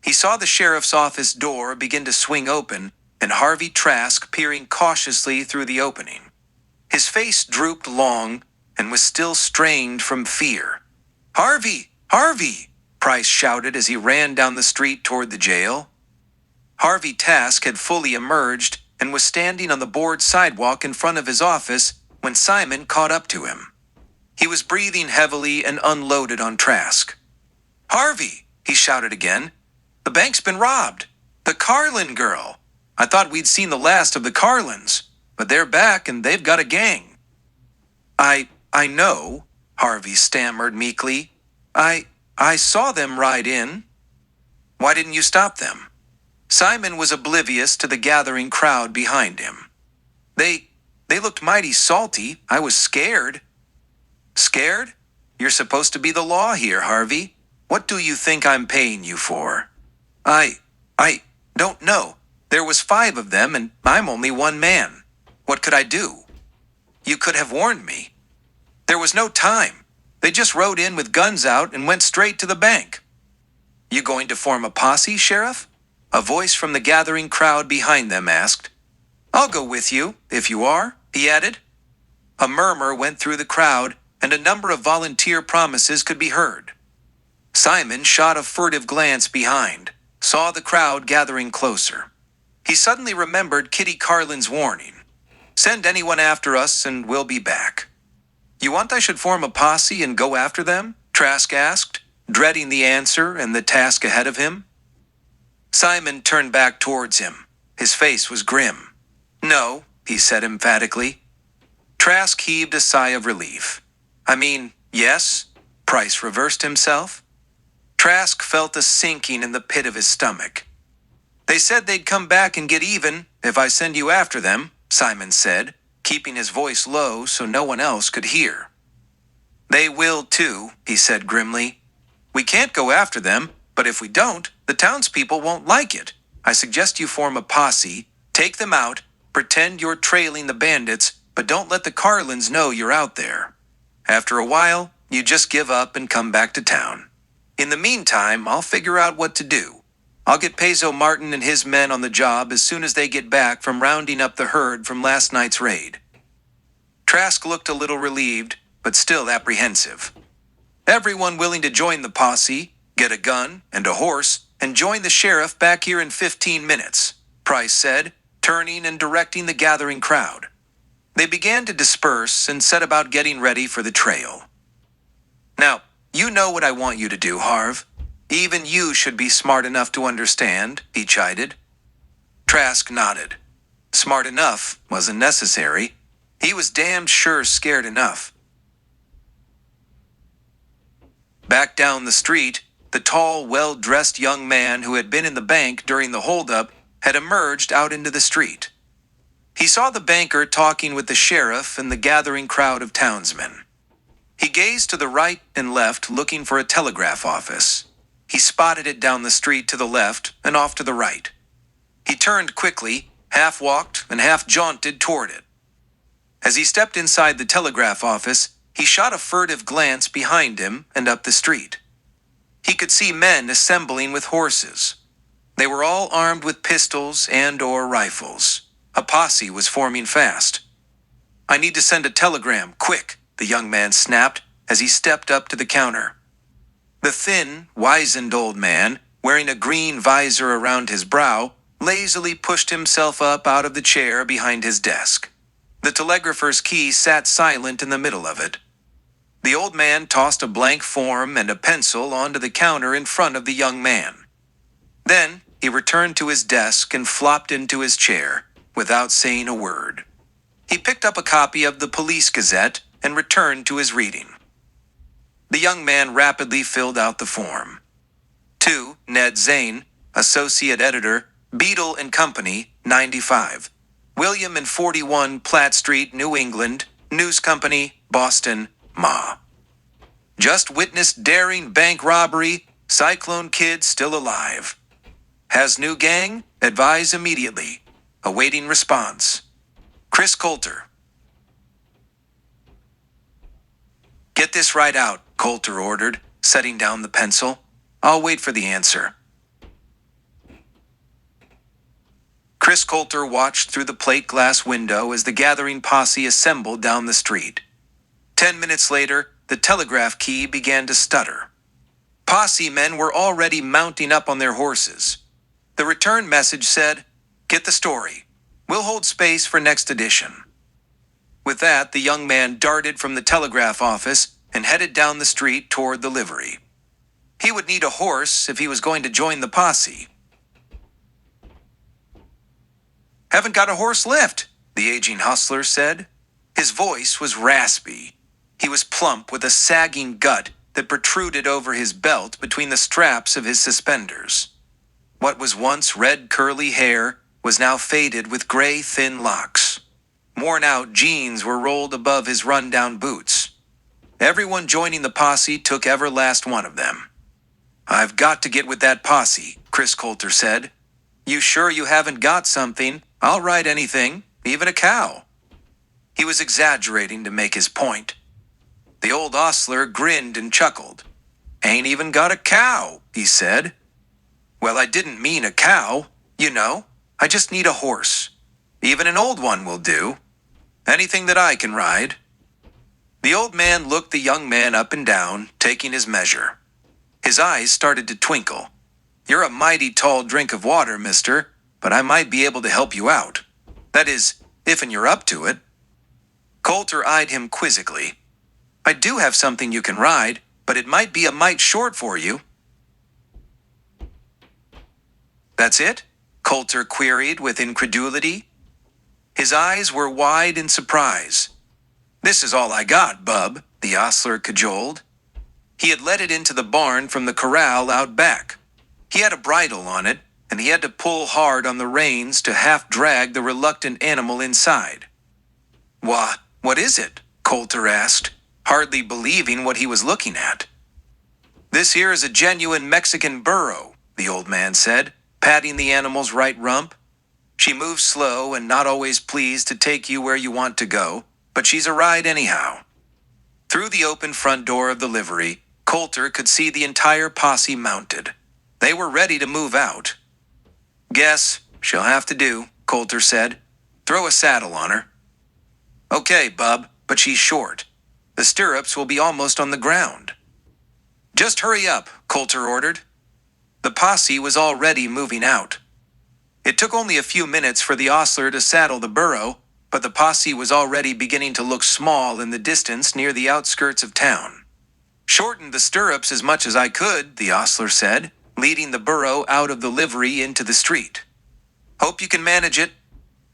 Speaker 1: He saw the sheriff's office door begin to swing open, and Harvey Trask peering cautiously through the opening. His face drooped long and was still strained from fear. Harvey! Harvey! Price shouted as he ran down the street toward the jail. Harvey Trask had fully emerged and was standing on the board sidewalk in front of his office when Simon caught up to him. He was breathing heavily and unloaded on Trask. Harvey! He shouted again. The bank's been robbed. The Carlin girl. I thought we'd seen the last of the Carlins, but they're back and they've got a gang. I know, Harvey stammered meekly. I saw them ride in. Why didn't you stop them? Simon was oblivious to the gathering crowd behind him. They looked mighty salty. I was scared. Scared? You're supposed to be the law here, Harvey. What do you think I'm paying you for? I don't know. There was 5 of them and I'm only one man. What could I do? You could have warned me. There was no time. They just rode in with guns out and went straight to the bank. You going to form a posse, Sheriff? A voice from the gathering crowd behind them asked. I'll go with you, if you are, he added. A murmur went through the crowd, and a number of volunteer promises could be heard. Simon shot a furtive glance behind, saw the crowd gathering closer. He suddenly remembered Kitty Carlin's warning. Send anyone after us and we'll be back. You want I should form a posse and go after them? Trask asked, dreading the answer and the task ahead of him. Simon turned back towards him. His face was grim. No, he said emphatically. Trask heaved a sigh of relief. I mean, yes, Price reversed himself. Trask felt a sinking in the pit of his stomach. They said they'd come back and get even if I send you after them, Simon said, keeping his voice low so no one else could hear. They will too, he said grimly. We can't go after them, but if we don't, the townspeople won't like it. I suggest you form a posse, take them out, pretend you're trailing the bandits, but don't let the Carlins know you're out there. After a while, you just give up and come back to town. In the meantime, I'll figure out what to do. I'll get Peso Martin and his men on the job as soon as they get back from rounding up the herd from last night's raid. Trask looked a little relieved, but still apprehensive. Everyone willing to join the posse, get a gun and a horse, and join the sheriff back here in 15 minutes, Price said, turning and directing the gathering crowd. They began to disperse and set about getting ready for the trail. Now, you know what I want you to do, Harv. Even you should be smart enough to understand, he chided. Trask nodded. Smart enough wasn't necessary. He was damned sure scared enough. Back down the street, the tall, well-dressed young man who had been in the bank during the holdup had emerged out into the street. He saw the banker talking with the sheriff and the gathering crowd of townsmen. He gazed to the right and left looking for a telegraph office. He spotted it down the street to the left and off to the right. He turned quickly, half walked and half jaunted toward it. As he stepped inside the telegraph office, he shot a furtive glance behind him and up the street. He could see men assembling with horses. They were all armed with pistols and/or rifles. A posse was forming fast. I need to send a telegram, quick, the young man snapped as he stepped up to the counter. The thin, wizened old man, wearing a green visor around his brow, lazily pushed himself up out of the chair behind his desk. The telegrapher's key sat silent in the middle of it. The old man tossed a blank form and a pencil onto the counter in front of the young man. Then he returned to his desk and flopped into his chair, without saying a word. He picked up a copy of the Police Gazette and returned to his reading. The young man rapidly filled out the form. To Ned Zane, Associate Editor, Beadle and Company, 95. William and 41 Platt Street, New England, News Company, Boston, Ma. Just witnessed daring bank robbery, Cyclone kid still alive. Has new gang? Advise immediately. Awaiting response. Chris Coulter. Get this right out, Coulter ordered, setting down the pencil. I'll wait for the answer. Chris Coulter watched through the plate glass window as the gathering posse assembled down the street. 10 minutes later, the telegraph key began to stutter. Posse men were already mounting up on their horses. The return message said, "Get the story. We'll hold space for next edition." With that, the young man darted from the telegraph office and headed down the street toward the livery. He would need a horse if he was going to join the posse. "Haven't got a horse left," the aging hustler said. His voice was raspy. He was plump with a sagging gut that protruded over his belt between the straps of his suspenders. What was once red curly hair was now faded with gray thin locks. Worn-out jeans were rolled above his run-down boots. Everyone joining the posse took every last one of them. "I've got to get with that posse," Chris Coulter said. "You sure you haven't got something? I'll ride anything, even a cow." He was exaggerating to make his point. The old ostler grinned and chuckled. "Ain't even got a cow," he said. "Well, I didn't mean a cow, you know. I just need a horse. Even an old one will do. Anything that I can ride." The old man looked the young man up and down, taking his measure. His eyes started to twinkle. "You're a mighty tall drink of water, mister, but I might be able to help you out. That is, if you're up to it." Coulter eyed him quizzically. "I do have something you can ride, but it might be a mite short for you." "That's it?" Coulter queried with incredulity. His eyes were wide in surprise. "This is all I got, bub," the ostler cajoled. He had let it into the barn from the corral out back. He had a bridle on it, and he had to pull hard on the reins to half-drag the reluctant animal inside. What is it?" Coulter asked, hardly believing what he was looking at. "This here is a genuine Mexican burro," the old man said, patting the animal's right rump. "She moves slow and not always pleased to take you where you want to go, but she's a ride anyhow." Through the open front door of the livery, Coulter could see the entire posse mounted. They were ready to move out. "Guess she'll have to do," Coulter said. "Throw a saddle on her." "Okay, bub, but she's short. The stirrups will be almost on the ground." "Just hurry up," Coulter ordered. The posse was already moving out. It took only a few minutes for the ostler to saddle the burro, but the posse was already beginning to look small in the distance near the outskirts of town. "Shortened the stirrups as much as I could," the ostler said, leading the burro out of the livery into the street. "Hope you can manage it."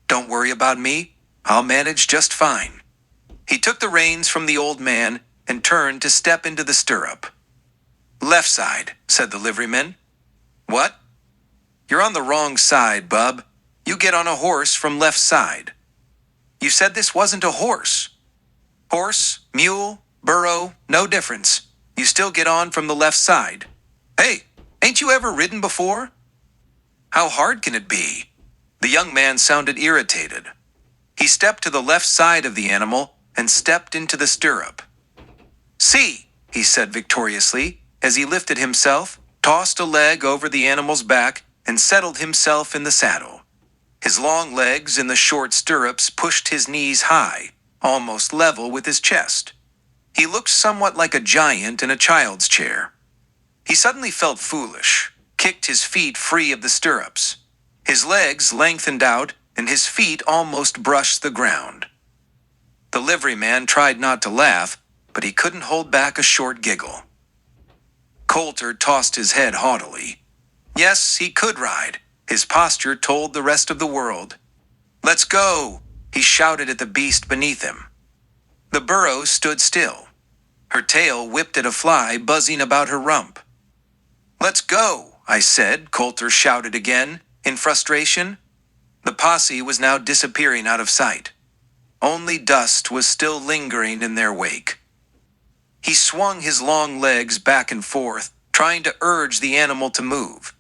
Speaker 1: "Don't worry about me. I'll manage just fine." He took the reins from the old man and turned to step into the stirrup. "Left side," said the liveryman. "What?" "You're on the wrong side, bub. You get on a horse from left side." "You said this wasn't a horse." "Horse, mule, burro, no difference. You still get on from the left side." "Hey, ain't you ever ridden before?" "How hard can it be?" The young man sounded irritated. He stepped to the left side of the animal and stepped into the stirrup. "See," he said victoriously, as he lifted himself, tossed a leg over the animal's back, and settled himself in the saddle. His long legs in the short stirrups pushed his knees high, almost level with his chest. He looked somewhat like a giant in a child's chair. He suddenly felt foolish, kicked his feet free of the stirrups. His legs lengthened out, and his feet almost brushed the ground. The liveryman tried not to laugh, but he couldn't hold back a short giggle. Coulter tossed his head haughtily. Yes, he could ride. His posture told the rest of the world. "Let's go!" he shouted at the beast beneath him. The burro stood still. Her tail whipped at a fly buzzing about her rump. "Let's go," I said, Coulter shouted again, in frustration. The posse was now disappearing out of sight. Only dust was still lingering in their wake. He swung his long legs back and forth, trying to urge the animal to move.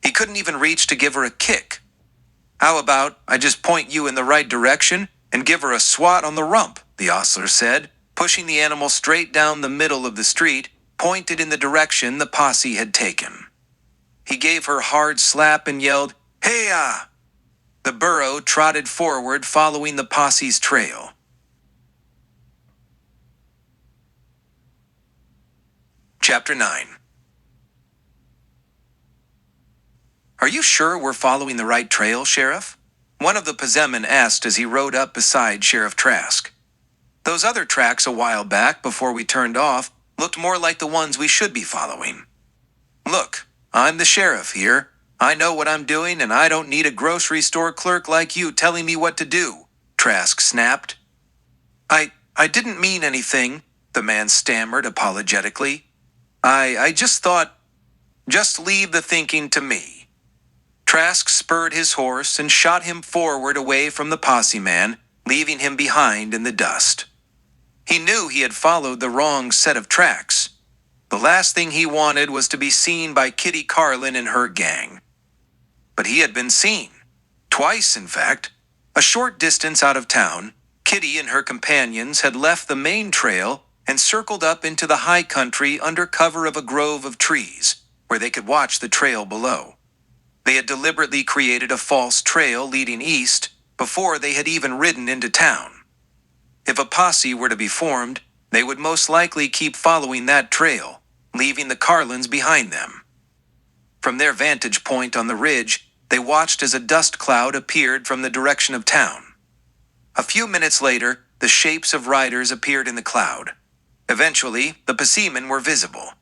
Speaker 1: He couldn't even reach to give her a kick. "How about I just point you in the right direction and give her a swat on the rump," the ostler said, pushing the animal straight down the middle of the street, pointed in the direction the posse had taken. He gave her a hard slap and yelled, "Hey-ya!" The burro trotted forward following the posse's trail. Chapter 9. "Are you sure we're following the right trail, Sheriff?" one of the Pizzemen asked as he rode up beside Sheriff Trask. "Those other tracks a while back before we turned off looked more like the ones we should be following." "Look, I'm the sheriff here. I know what I'm doing, and I don't need a grocery store clerk like you telling me what to do," Trask snapped. I didn't mean anything," the man stammered apologetically. I just thought, just leave the thinking to me." Trask spurred his horse and shot him forward away from the posse man, leaving him behind in the dust. He knew he had followed the wrong set of tracks. The last thing he wanted was to be seen by Kitty Carlin and her gang. But he had been seen. Twice, in fact. A short distance out of town, Kitty and her companions had left the main trail and circled up into the high country under cover of a grove of trees, where they could watch the trail below. They had deliberately created a false trail leading east before they had even ridden into town. If a posse were to be formed, they would most likely keep following that trail, leaving the Carlins behind them. From their vantage point on the ridge, they watched as a dust cloud appeared from the direction of town. A few minutes later, the shapes of riders appeared in the cloud. Eventually, the Paseemen were visible.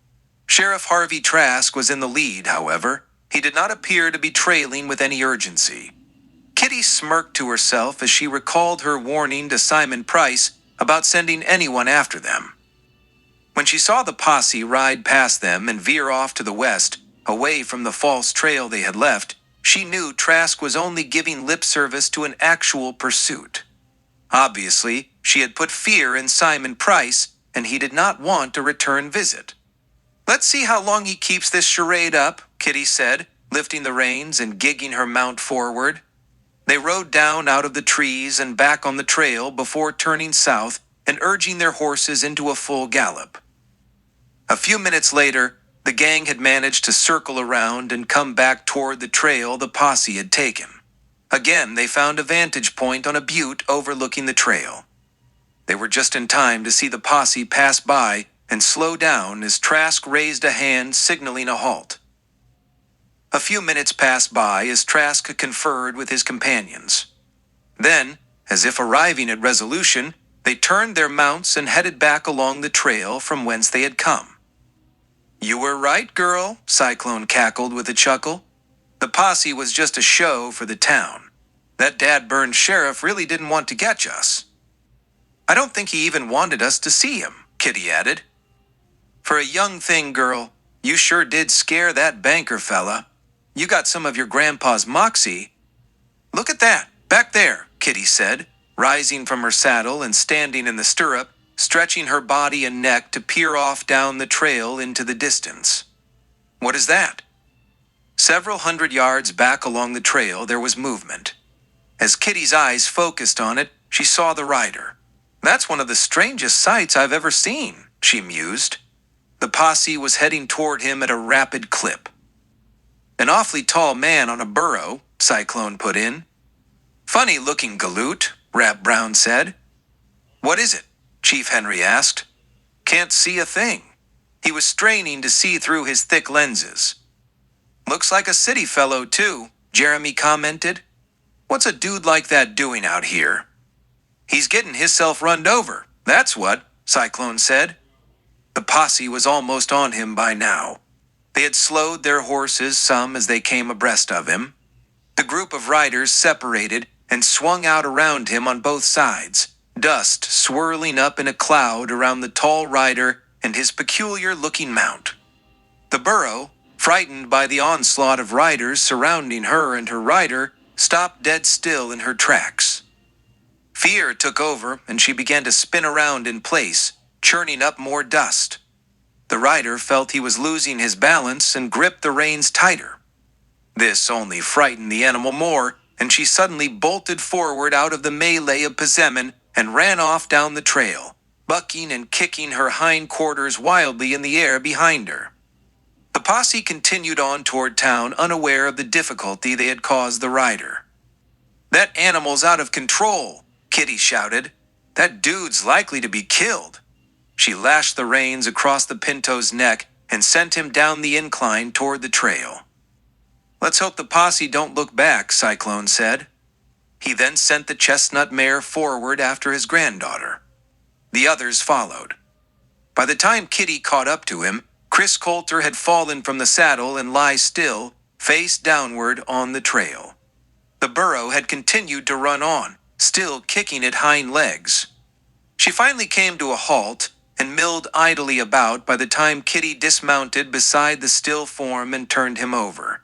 Speaker 1: Sheriff Harvey Trask was in the lead, however. He did not appear to be trailing with any urgency. Kitty smirked to herself as she recalled her warning to Simon Price about sending anyone after them. When she saw the posse ride past them and veer off to the west, away from the false trail they had left, she knew Trask was only giving lip service to an actual pursuit. Obviously, she had put fear in Simon Price, and he did not want a return visit. "Let's see how long he keeps this charade up," Kitty said, lifting the reins and gigging her mount forward. They rode down out of the trees and back on the trail before turning south and urging their horses into a full gallop. A few minutes later, the gang had managed to circle around and come back toward the trail the posse had taken. Again, they found a vantage point on a butte overlooking the trail. They were just in time to see the posse pass by and slow down as Trask raised a hand signaling a halt. A few minutes passed by as Trask conferred with his companions. Then, as if arriving at resolution, they turned their mounts and headed back along the trail from whence they had come. "You were right, girl," Cyclone cackled with a chuckle. "The posse was just a show for the town. That dad-burned sheriff really didn't want to catch us." "I don't think he even wanted us to see him," Kitty added. "For a young thing, girl, you sure did scare that banker fella. You got some of your grandpa's moxie." "Look at that, back there," Kitty said, rising from her saddle and standing in the stirrup, stretching her body and neck to peer off down the trail into the distance. "What is that?" Several hundred yards back along the trail there was movement. As Kitty's eyes focused on it, she saw the rider. "That's one of the strangest sights I've ever seen," she mused. The posse was heading toward him at a rapid clip. "An awfully tall man on a burro," Cyclone put in. "Funny-looking galoot," Rap Brown said. "What is it?" Chief Henry asked. "Can't see a thing." He was straining to see through his thick lenses. "Looks like a city fellow, too," Jeremy commented. "What's a dude like that doing out here?" "He's getting hisself runned over, that's what," Cyclone said. The posse was almost on him by now. They had slowed their horses some as they came abreast of him. The group of riders separated and swung out around him on both sides, dust swirling up in a cloud around the tall rider and his peculiar-looking mount. The burro, frightened by the onslaught of riders surrounding her and her rider, stopped dead still in her tracks. Fear took over and she began to spin around in place, churning up more dust. The rider felt he was losing his balance and gripped the reins tighter. This only frightened the animal more, and she suddenly bolted forward out of the melee of Paseemen and ran off down the trail, bucking and kicking her hindquarters wildly in the air behind her. The posse continued on toward town, unaware of the difficulty they had caused the rider. "That animal's out of control," Kitty shouted. "That dude's likely to be killed." She lashed the reins across the pinto's neck and sent him down the incline toward the trail. "Let's hope the posse don't look back," Cyclone said. He then sent the chestnut mare forward after his granddaughter. The others followed. By the time Kitty caught up to him, Chris Coulter had fallen from the saddle and lay still, face downward on the trail. The burro had continued to run on, still kicking at hind legs. She finally came to a halt and milled idly about by the time Kitty dismounted beside the still form and turned him over.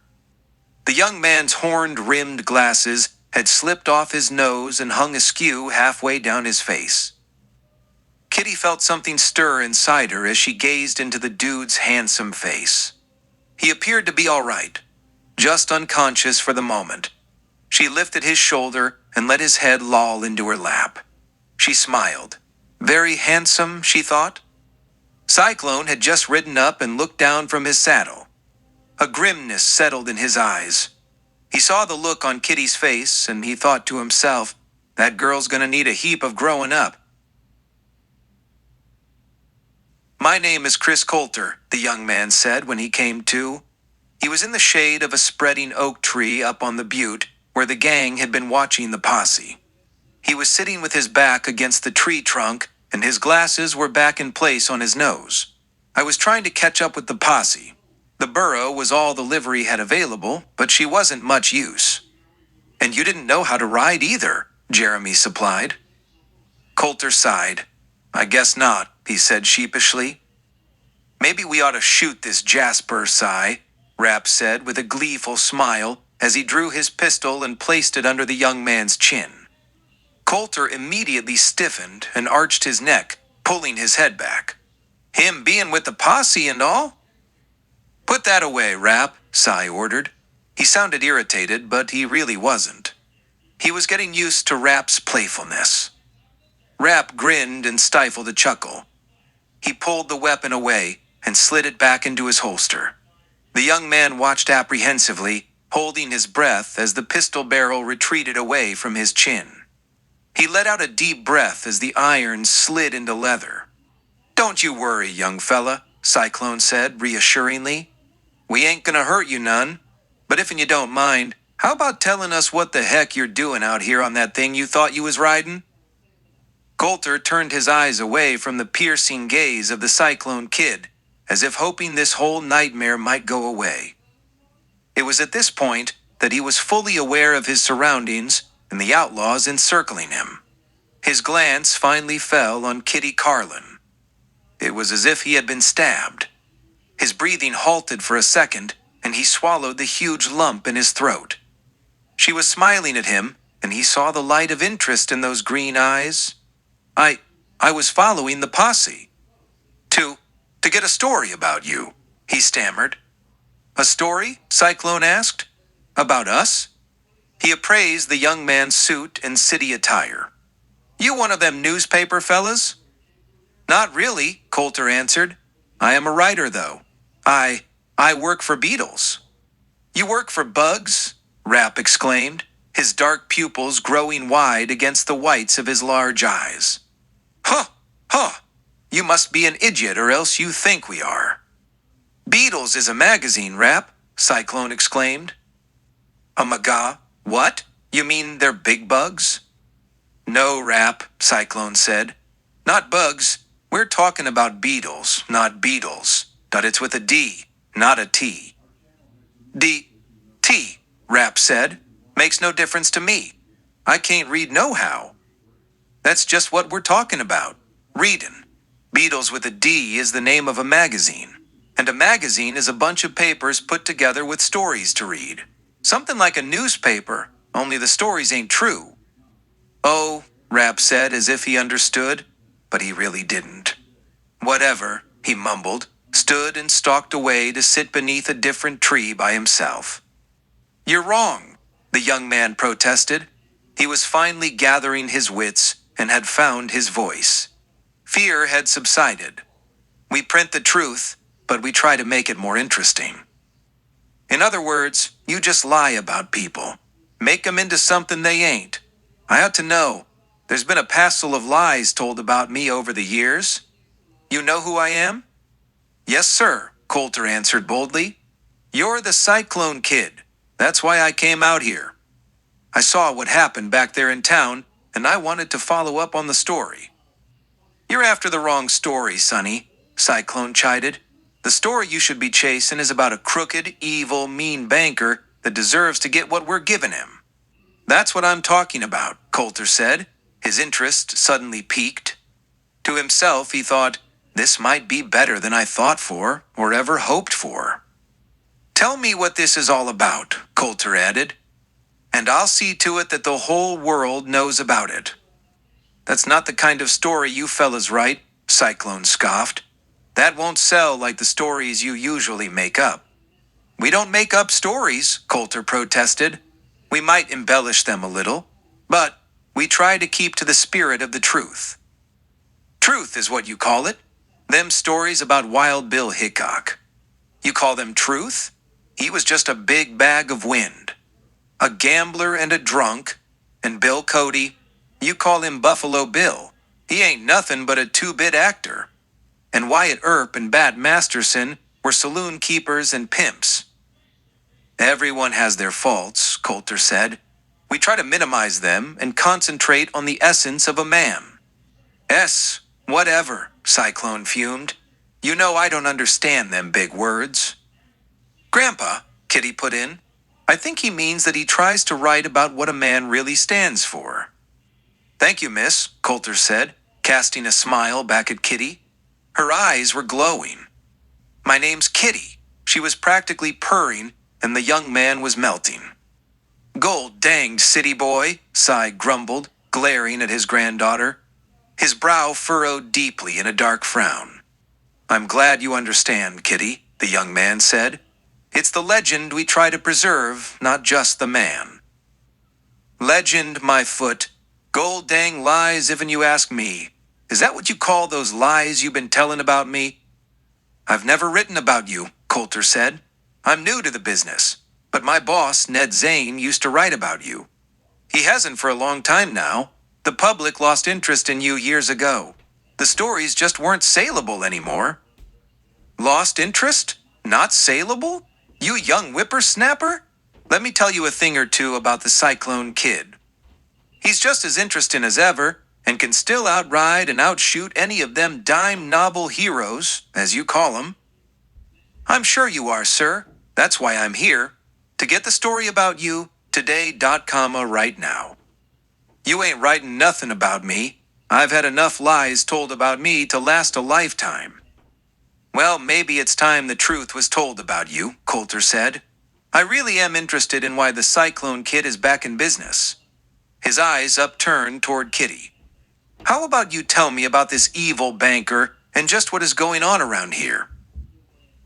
Speaker 1: The young man's horned-rimmed glasses had slipped off his nose and hung askew halfway down his face. Kitty felt something stir inside her as she gazed into the dude's handsome face. He appeared to be all right, just unconscious for the moment. She lifted his shoulder and let his head loll into her lap. She smiled. Very handsome, she thought. Cyclone had just ridden up and looked down from his saddle. A grimness settled in his eyes. He saw the look on Kitty's face, and he thought to himself, that girl's gonna need a heap of growing up. My name is Chris Coulter, the young man said when he came to. He was in the shade of a spreading oak tree up on the butte, where the gang had been watching the posse. He was sitting with his back against the tree trunk, and his glasses were back in place on his nose. I was trying to catch up with the posse. The burro was all the livery had available, but she wasn't much use. And you didn't know how to ride either, Jeremy supplied. Coulter sighed. I guess not, he said sheepishly. Maybe we ought to shoot this Jasper, Cy, Rapp said with a gleeful smile as he drew his pistol and placed it under the young man's chin. Coulter immediately stiffened and arched his neck, pulling his head back. Him being with the posse and all? Put that away, Rapp, Cy ordered. He sounded irritated, but he really wasn't. He was getting used to Rapp's playfulness. Rapp grinned and stifled a chuckle. He pulled the weapon away and slid it back into his holster. The young man watched apprehensively, holding his breath as the pistol barrel retreated away from his chin. He let out a deep breath as the iron slid into leather. Don't you worry, young fella, Cyclone said reassuringly. We ain't gonna hurt you none. But if you don't mind, how about telling us what the heck you're doing out here on that thing you thought you was riding? Coulter turned his eyes away from the piercing gaze of the Cyclone kid, as if hoping this whole nightmare might go away. It was at this point that he was fully aware of his surroundings and the outlaws encircling him. His glance finally fell on Kitty Carlin. It was as if he had been stabbed. His breathing halted for a second, and he swallowed the huge lump in his throat. She was smiling at him, and he saw the light of interest in those green eyes. I was following the posse. To get a story about you, he stammered. A story? Cyclone asked. About us? He appraised the young man's suit and city attire. You one of them newspaper fellas? Not really, Coulter answered. I am a writer, though. I work for beetles. You work for bugs? Rapp exclaimed, his dark pupils growing wide against the whites of his large eyes. Huh. You must be an idiot or else you think we are. Beetles is a magazine, Rapp, Cyclone exclaimed. A maga? What? You mean they're big bugs? No, Rapp, Cyclone said. Not bugs. We're talking about beetles, not beetles. But it's with a D, not a T. T, Rapp said. Makes no difference to me. I can't read nohow. That's just what we're talking about. Readin'. Beetles with a D is the name of a magazine. And a magazine is a bunch of papers put together with stories to read. Something like a newspaper, only the stories ain't true. Oh, Rapp said as if he understood, but he really didn't. Whatever, he mumbled, stood and stalked away to sit beneath a different tree by himself. You're wrong, the young man protested. He was finally gathering his wits and had found his voice. Fear had subsided. We print the truth, but we try to make it more interesting. In other words, you just lie about people. Make 'em into something they ain't. I ought to know. There's been a passel of lies told about me over the years. You know who I am? Yes, sir, Coulter answered boldly. You're the Cyclone kid. That's why I came out here. I saw what happened back there in town, and I wanted to follow up on the story. You're after the wrong story, Sonny, Cyclone chided. The story you should be chasing is about a crooked, evil, mean banker that deserves to get what we're giving him. That's what I'm talking about, Coulter said, his interest suddenly piqued. To himself, he thought, this might be better than I thought for or ever hoped for. Tell me what this is all about, Coulter added, and I'll see to it that the whole world knows about it. That's not the kind of story you fellas write, Cyclone scoffed. That won't sell like the stories you usually make up. We don't make up stories, Coulter protested. We might embellish them a little, but we try to keep to the spirit of the truth. Truth is what you call it? Them stories about Wild Bill Hickok. You call them truth? He was just a big bag of wind. A gambler and a drunk. And Bill Cody, you call him Buffalo Bill. He ain't nothing but a two-bit actor. And Wyatt Earp and Bat Masterson were saloon keepers and pimps. Everyone has their faults, Coulter said. We try to minimize them and concentrate on the essence of a man. Whatever, Cyclone fumed. You know I don't understand them big words. Grandpa, Kitty put in, I think he means that he tries to write about what a man really stands for. Thank you, miss, Coulter said, casting a smile back at Kitty. Her eyes were glowing. My name's Kitty. She was practically purring, and the young man was melting. Gold danged city boy, Cy grumbled, glaring at his granddaughter. His brow furrowed deeply in a dark frown. I'm glad you understand, Kitty, the young man said. It's the legend we try to preserve, not just the man. Legend, my foot. Gold dang lies, even you ask me. Is that what you call those lies you've been telling about me? I've never written about you, Coulter said. I'm new to the business, but my boss, Ned Zane, used to write about you. He hasn't for a long time now. The public lost interest in you years ago. The stories just weren't saleable anymore. Lost interest? Not saleable? You young whippersnapper? Let me tell you a thing or two about the Cyclone Kid. He's just as interesting as ever, and can still outride and outshoot any of them dime novel heroes, as you call 'em. I'm sure you are, sir. That's why I'm here. To get the story about you, today.com right now. You ain't writing nothing about me. I've had enough lies told about me to last a lifetime. Well, maybe it's time the truth was told about you, Coulter said. I really am interested in why the Cyclone Kid is back in business. His eyes upturned toward Kitty. How about you tell me about this evil banker and just what is going on around here?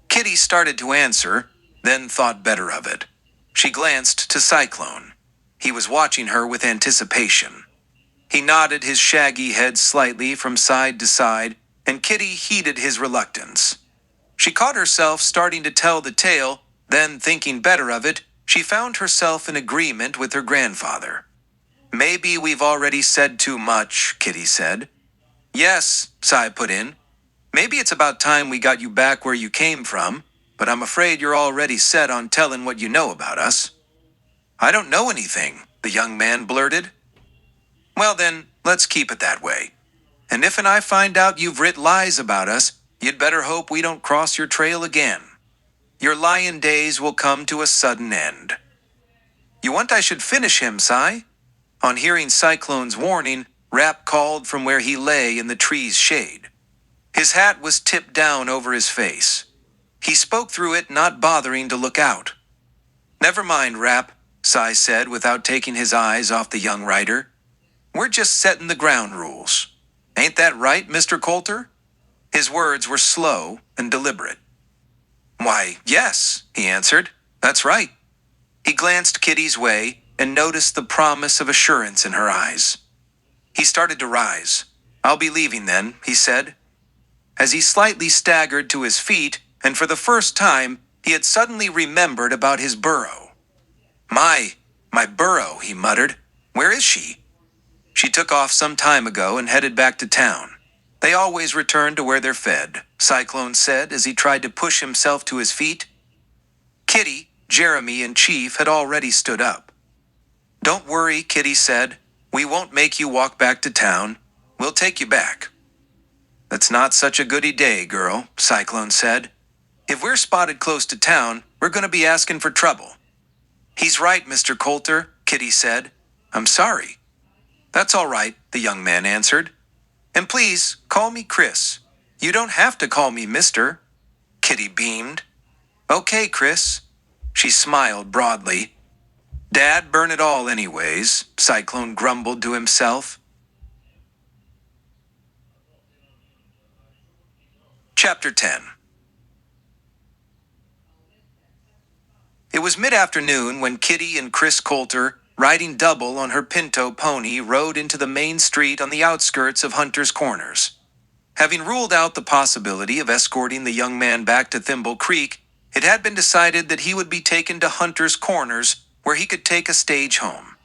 Speaker 1: Kitty started to answer, then thought better of it. She glanced to Cyclone. He was watching her with anticipation. He nodded his shaggy head slightly from side to side, and Kitty heeded his reluctance. She caught herself starting to tell the tale, then thinking better of it, she found herself in agreement with her grandfather. Maybe we've already said too much, Kitty said. Yes, Cy put in. Maybe it's about time we got you back where you came from, but I'm afraid you're already set on telling what you know about us. I don't know anything, the young man blurted. Well then, let's keep it that way. And if and I find out you've writ lies about us, you'd better hope we don't cross your trail again. Your lying days will come to a sudden end. You want I should finish him, Cy? On hearing Cyclone's warning, Rap called from where he lay in the tree's shade. His hat was tipped down over his face. He spoke through it, not bothering to look out. Never mind, Rap, Cy said without taking his eyes off the young writer. We're just setting the ground rules. Ain't that right, Mr. Coulter? His words were slow and deliberate. Why, yes, he answered. That's right. He glanced Kitty's way and noticed the promise of assurance in her eyes. He started to rise. I'll be leaving then, he said. As he slightly staggered to his feet, and for the first time, he had suddenly remembered about his burro. My burro, he muttered. Where is she? She took off some time ago and headed back to town. They always return to where they're fed, Cyclone said as he tried to push himself to his feet. Kitty, Jeremy, and Chief had already stood up. Don't worry, Kitty said. We won't make you walk back to town. We'll take you back. That's not such a goody day, girl, Cyclone said. If we're spotted close to town, we're going to be asking for trouble. He's right, Mr. Coulter, Kitty said. I'm sorry. That's all right, the young man answered. And please, call me Chris. You don't have to call me Mr. Kitty beamed. Okay, Chris. She smiled broadly. Dad burn it all anyways, Cyclone grumbled to himself. Chapter 10. It was mid-afternoon when Kitty and Chris Coulter riding double on her pinto pony, rode into the main street on the outskirts of Hunter's Corners. Having ruled out the possibility of escorting the young man back to Thimble Creek, it had been decided that he would be taken to Hunter's Corners, where he could take a stage home.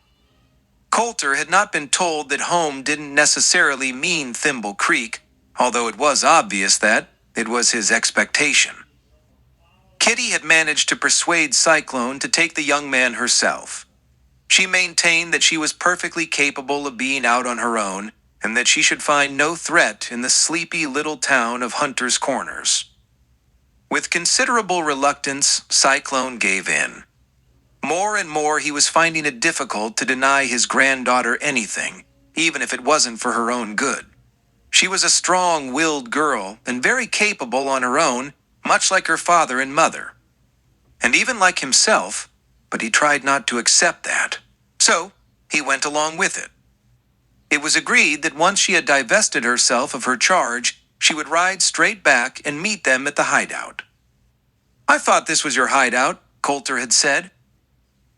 Speaker 1: Coulter had not been told that home didn't necessarily mean Thimble Creek, although it was obvious that it was his expectation. Kitty had managed to persuade Cyclone to take the young man herself. She maintained that she was perfectly capable of being out on her own, and that she should find no threat in the sleepy little town of Hunter's Corners. With considerable reluctance, Cyclone gave in. More and more he was finding it difficult to deny his granddaughter anything, even if it wasn't for her own good. She was a strong-willed girl and very capable on her own, much like her father and mother. And even like himself, but he tried not to accept that. So, he went along with it. It was agreed that once she had divested herself of her charge, she would ride straight back and meet them at the hideout. "I thought this was your hideout," Coulter had said.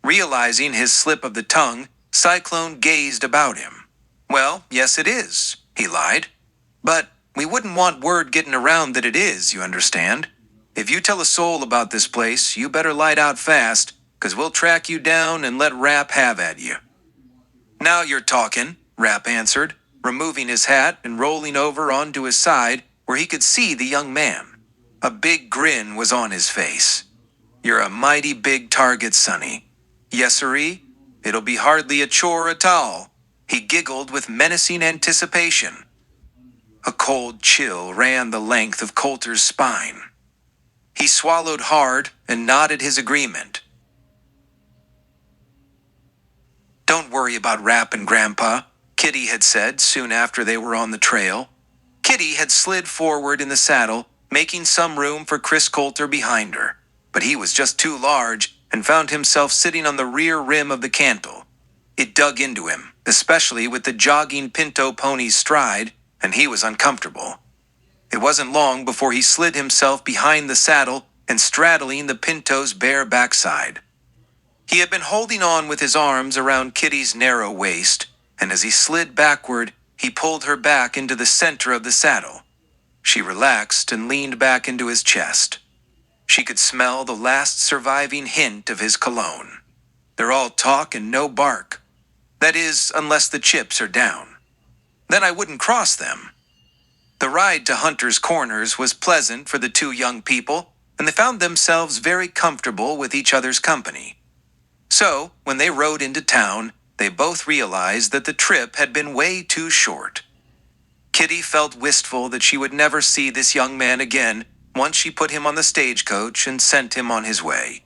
Speaker 1: Realizing his slip of the tongue, Cyclone gazed about him. "Well, yes it is," he lied. "But we wouldn't want word getting around that it is, you understand? If you tell a soul about this place, you better light out fast, 'cause we'll track you down and let Rap have at you." "Now you're talking," Rap answered, removing his hat and rolling over onto his side where he could see the young man. A big grin was on his face. "You're a mighty big target, Sonny. Yes, sirree. It'll be hardly a chore at all." He giggled with menacing anticipation. A cold chill ran the length of Coulter's spine. He swallowed hard and nodded his agreement. "Don't worry about Rap and Grandpa," Kitty had said soon after they were on the trail. Kitty had slid forward in the saddle, making some room for Chris Coulter behind her, but he was just too large and found himself sitting on the rear rim of the cantle. It dug into him, especially with the jogging pinto pony's stride, and he was uncomfortable. It wasn't long before he slid himself behind the saddle and straddling the pinto's bare backside. He had been holding on with his arms around Kitty's narrow waist, and as he slid backward, he pulled her back into the center of the saddle. She relaxed and leaned back into his chest. She could smell the last surviving hint of his cologne. They're all talk and no bark. That is, unless the chips are down. Then I wouldn't cross them. The ride to Hunter's Corners was pleasant for the two young people, and they found themselves very comfortable with each other's company. So, when they rode into town, they both realized that the trip had been way too short. Kitty felt wistful that she would never see this young man again once she put him on the stagecoach and sent him on his way.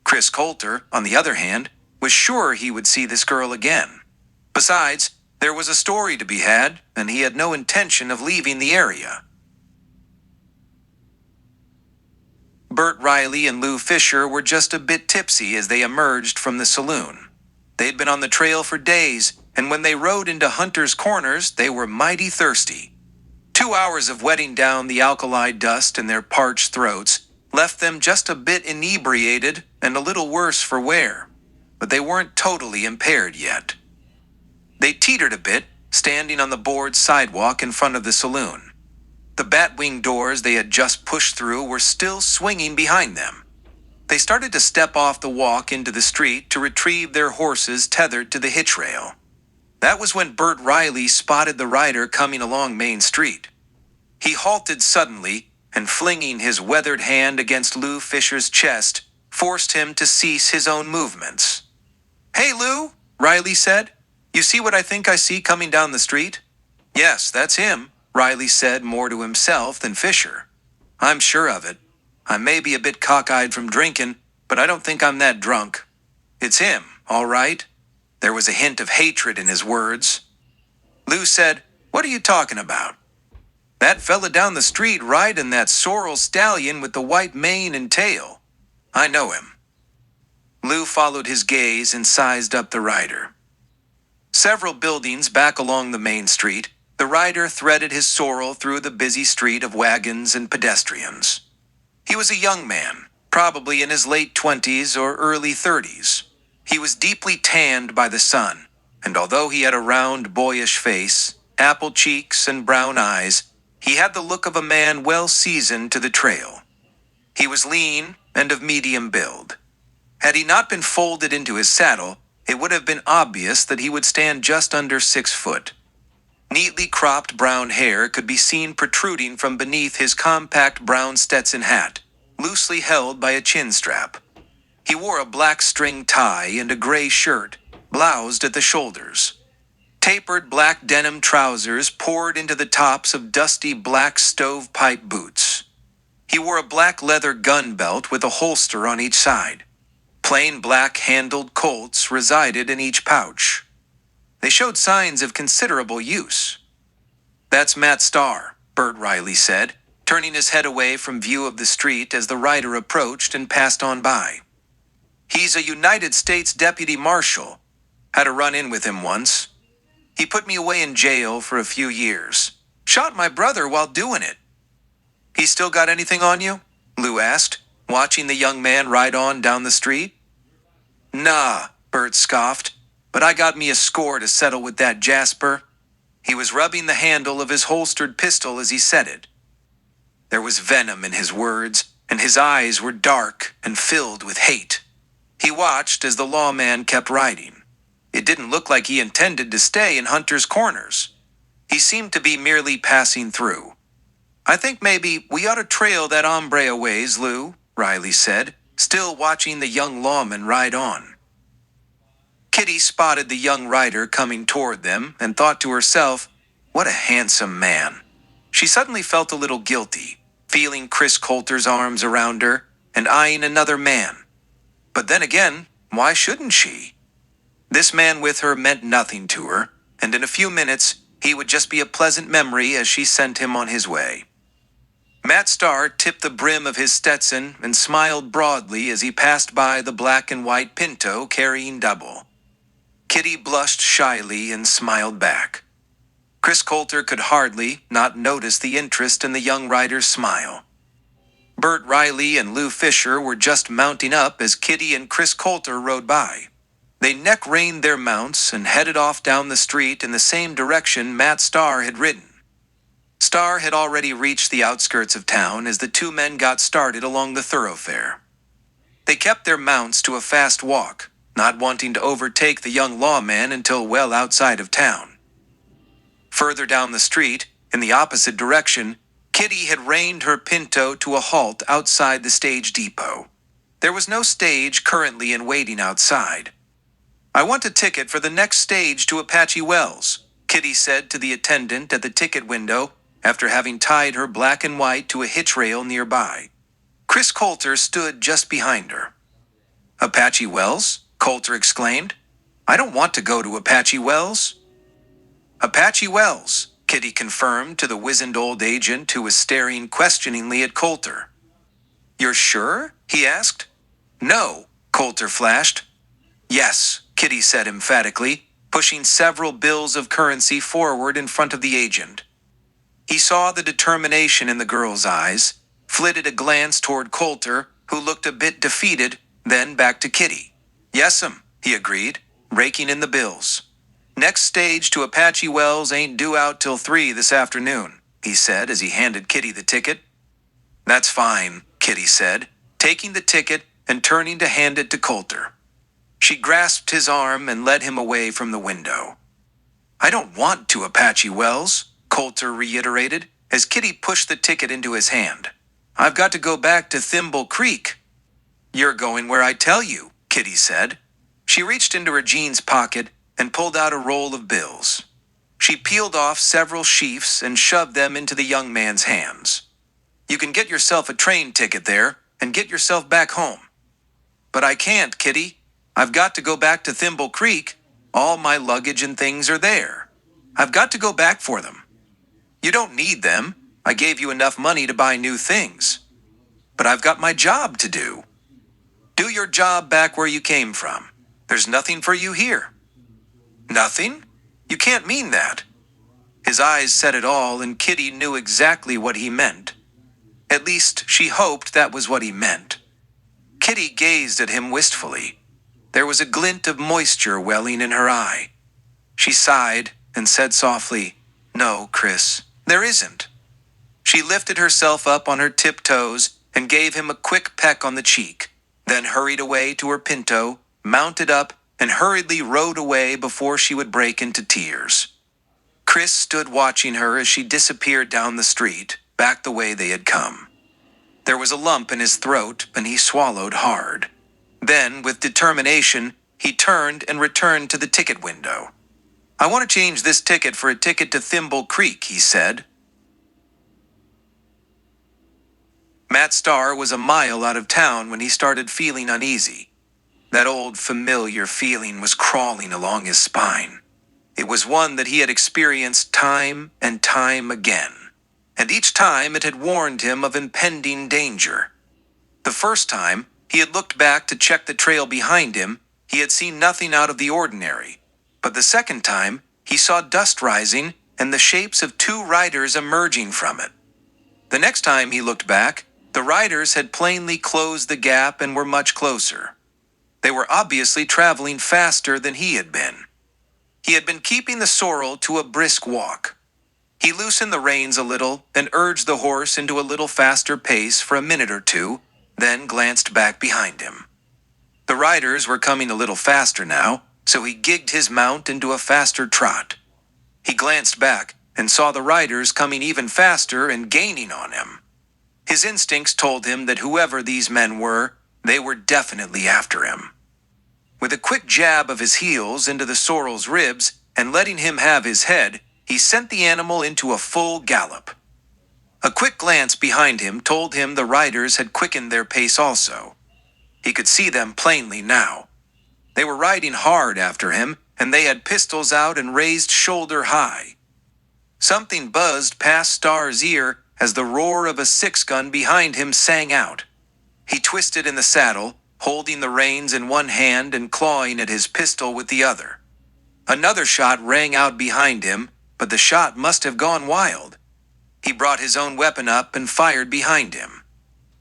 Speaker 1: Chris Coulter, on the other hand, was sure he would see this girl again. Besides, there was a story to be had, and he had no intention of leaving the area. Bert Riley and Lou Fisher were just a bit tipsy as they emerged from the saloon. They'd been on the trail for days, and when they rode into Hunter's Corners, they were mighty thirsty. 2 hours of wetting down the alkali dust in their parched throats left them just a bit inebriated and a little worse for wear, but they weren't totally impaired yet. They teetered a bit, standing on the board sidewalk in front of the saloon. The batwing doors they had just pushed through were still swinging behind them. They started to step off the walk into the street to retrieve their horses tethered to the hitch rail. That was when Bert Riley spotted the rider coming along Main Street. He halted suddenly, and flinging his weathered hand against Lou Fisher's chest, forced him to cease his own movements. "Hey, Lou," Riley said. "You see what I think I see coming down the street?" "Yes, that's him," Riley said more to himself than Fisher. "I'm sure of it. I may be a bit cockeyed from drinking, but I don't think I'm that drunk. It's him, all right." There was a hint of hatred in his words. Lou said, "What are you talking about?" "That fella down the street riding that sorrel stallion with the white mane and tail. I know him." Lou followed his gaze and sized up the rider. Several buildings back along the main street, the rider threaded his sorrel through the busy street of wagons and pedestrians. He was a young man, probably in his late 20s or early 30s. He was deeply tanned by the sun, and although he had a round, boyish face, apple cheeks, and brown eyes, he had the look of a man well seasoned to the trail. He was lean and of medium build. Had he not been folded into his saddle, it would have been obvious that he would stand just under 6 foot. Neatly cropped brown hair could be seen protruding from beneath his compact brown Stetson hat, loosely held by a chin strap. He wore a black string tie and a gray shirt, bloused at the shoulders. Tapered black denim trousers poured into the tops of dusty black stovepipe boots. He wore a black leather gun belt with a holster on each side. Plain black-handled Colts resided in each pouch. They showed signs of considerable use. "That's Matt Starr," Bert Riley said, turning his head away from view of the street as the rider approached and passed on by. "He's a United States Deputy Marshal. Had a run-in with him once. He put me away in jail for a few years. Shot my brother while doing it." "He still got anything on you?" Lou asked, watching the young man ride on down the street. "Nah," Bert scoffed, "but I got me a score to settle with that Jasper." He was rubbing the handle of his holstered pistol as he said it. There was venom in his words, and his eyes were dark and filled with hate. He watched as the lawman kept riding. It didn't look like he intended to stay in Hunter's Corners. He seemed to be merely passing through. "I think maybe we ought to trail that hombre a ways, Lou," Riley said, still watching the young lawman ride on. Kitty spotted the young rider coming toward them and thought to herself, "What a handsome man." She suddenly felt a little guilty, feeling Chris Coulter's arms around her and eyeing another man. But then again, why shouldn't she? This man with her meant nothing to her, and in a few minutes, he would just be a pleasant memory as she sent him on his way. Matt Starr tipped the brim of his Stetson and smiled broadly as he passed by the black and white Pinto carrying double. Kitty blushed shyly and smiled back. Chris Coulter could hardly not notice the interest in the young rider's smile. Bert Riley and Lou Fisher were just mounting up as Kitty and Chris Coulter rode by. They neck-reined their mounts and headed off down the street in the same direction Matt Starr had ridden. Starr had already reached the outskirts of town as the two men got started along the thoroughfare. They kept their mounts to a fast walk, not wanting to overtake the young lawman until well outside of town. Further down the street, in the opposite direction, Kitty had reined her Pinto to a halt outside the stage depot. There was no stage currently in waiting outside. "I want a ticket for the next stage to Apache Wells," Kitty said to the attendant at the ticket window after having tied her black and white to a hitch rail nearby. Chris Coulter stood just behind her. "Apache Wells?" Coulter exclaimed. "I don't want to go to Apache Wells." "Apache Wells," Kitty confirmed to the wizened old agent who was staring questioningly at Coulter. "You're sure?" he asked. "No," Coulter flashed. "Yes," Kitty said emphatically, pushing several bills of currency forward in front of the agent. He saw the determination in the girl's eyes, flitted a glance toward Coulter, who looked a bit defeated, then back to Kitty. "Yes'm," he agreed, raking in the bills. "Next stage to Apache Wells ain't due out till 3 this afternoon," he said as he handed Kitty the ticket. "That's fine," Kitty said, taking the ticket and turning to hand it to Coulter. She grasped his arm and led him away from the window. "I don't want to Apache Wells," Coulter reiterated, as Kitty pushed the ticket into his hand. "I've got to go back to Thimble Creek." "You're going where I tell you," Kitty said. She reached into her jeans pocket and pulled out a roll of bills. She peeled off several sheafs and shoved them into the young man's hands. "You can get yourself a train ticket there and get yourself back home." "But I can't, Kitty. I've got to go back to Thimble Creek. All my luggage and things are there. I've got to go back for them." "You don't need them. I gave you enough money to buy new things." "But I've got my job to do." "Do your job back where you came from. There's nothing for you here." "Nothing? You can't mean that." His eyes said it all, and Kitty knew exactly what he meant. At least, she hoped that was what he meant. Kitty gazed at him wistfully. There was a glint of moisture welling in her eye. She sighed and said softly, "No, Chris, there isn't." She lifted herself up on her tiptoes and gave him a quick peck on the cheek, then hurried away to her pinto, mounted up, and hurriedly rode away before she would break into tears. Chris stood watching her as she disappeared down the street, back the way they had come. There was a lump in his throat, and he swallowed hard. Then, with determination, he turned and returned to the ticket window. "I want to change this ticket for a ticket to Thimble Creek," he said. Matt Starr was a mile out of town when he started feeling uneasy. That old familiar feeling was crawling along his spine. It was one that he had experienced time and time again, and each time it had warned him of impending danger. The first time he had looked back to check the trail behind him, he had seen nothing out of the ordinary. But the second time, he saw dust rising and the shapes of two riders emerging from it. The next time he looked back, the riders had plainly closed the gap and were much closer. They were obviously traveling faster than he had been. He had been keeping the sorrel to a brisk walk. He loosened the reins a little and urged the horse into a little faster pace for a minute or two, then glanced back behind him. The riders were coming a little faster now, so he gigged his mount into a faster trot. He glanced back and saw the riders coming even faster and gaining on him. His instincts told him that whoever these men were, they were definitely after him. With a quick jab of his heels into the sorrel's ribs and letting him have his head, he sent the animal into a full gallop. A quick glance behind him told him the riders had quickened their pace also. He could see them plainly now. They were riding hard after him, and they had pistols out and raised shoulder high. Something buzzed past Starr's ear as the roar of a six-gun behind him sang out. He twisted in the saddle, holding the reins in one hand and clawing at his pistol with the other. Another shot rang out behind him, but the shot must have gone wild. He brought his own weapon up and fired behind him.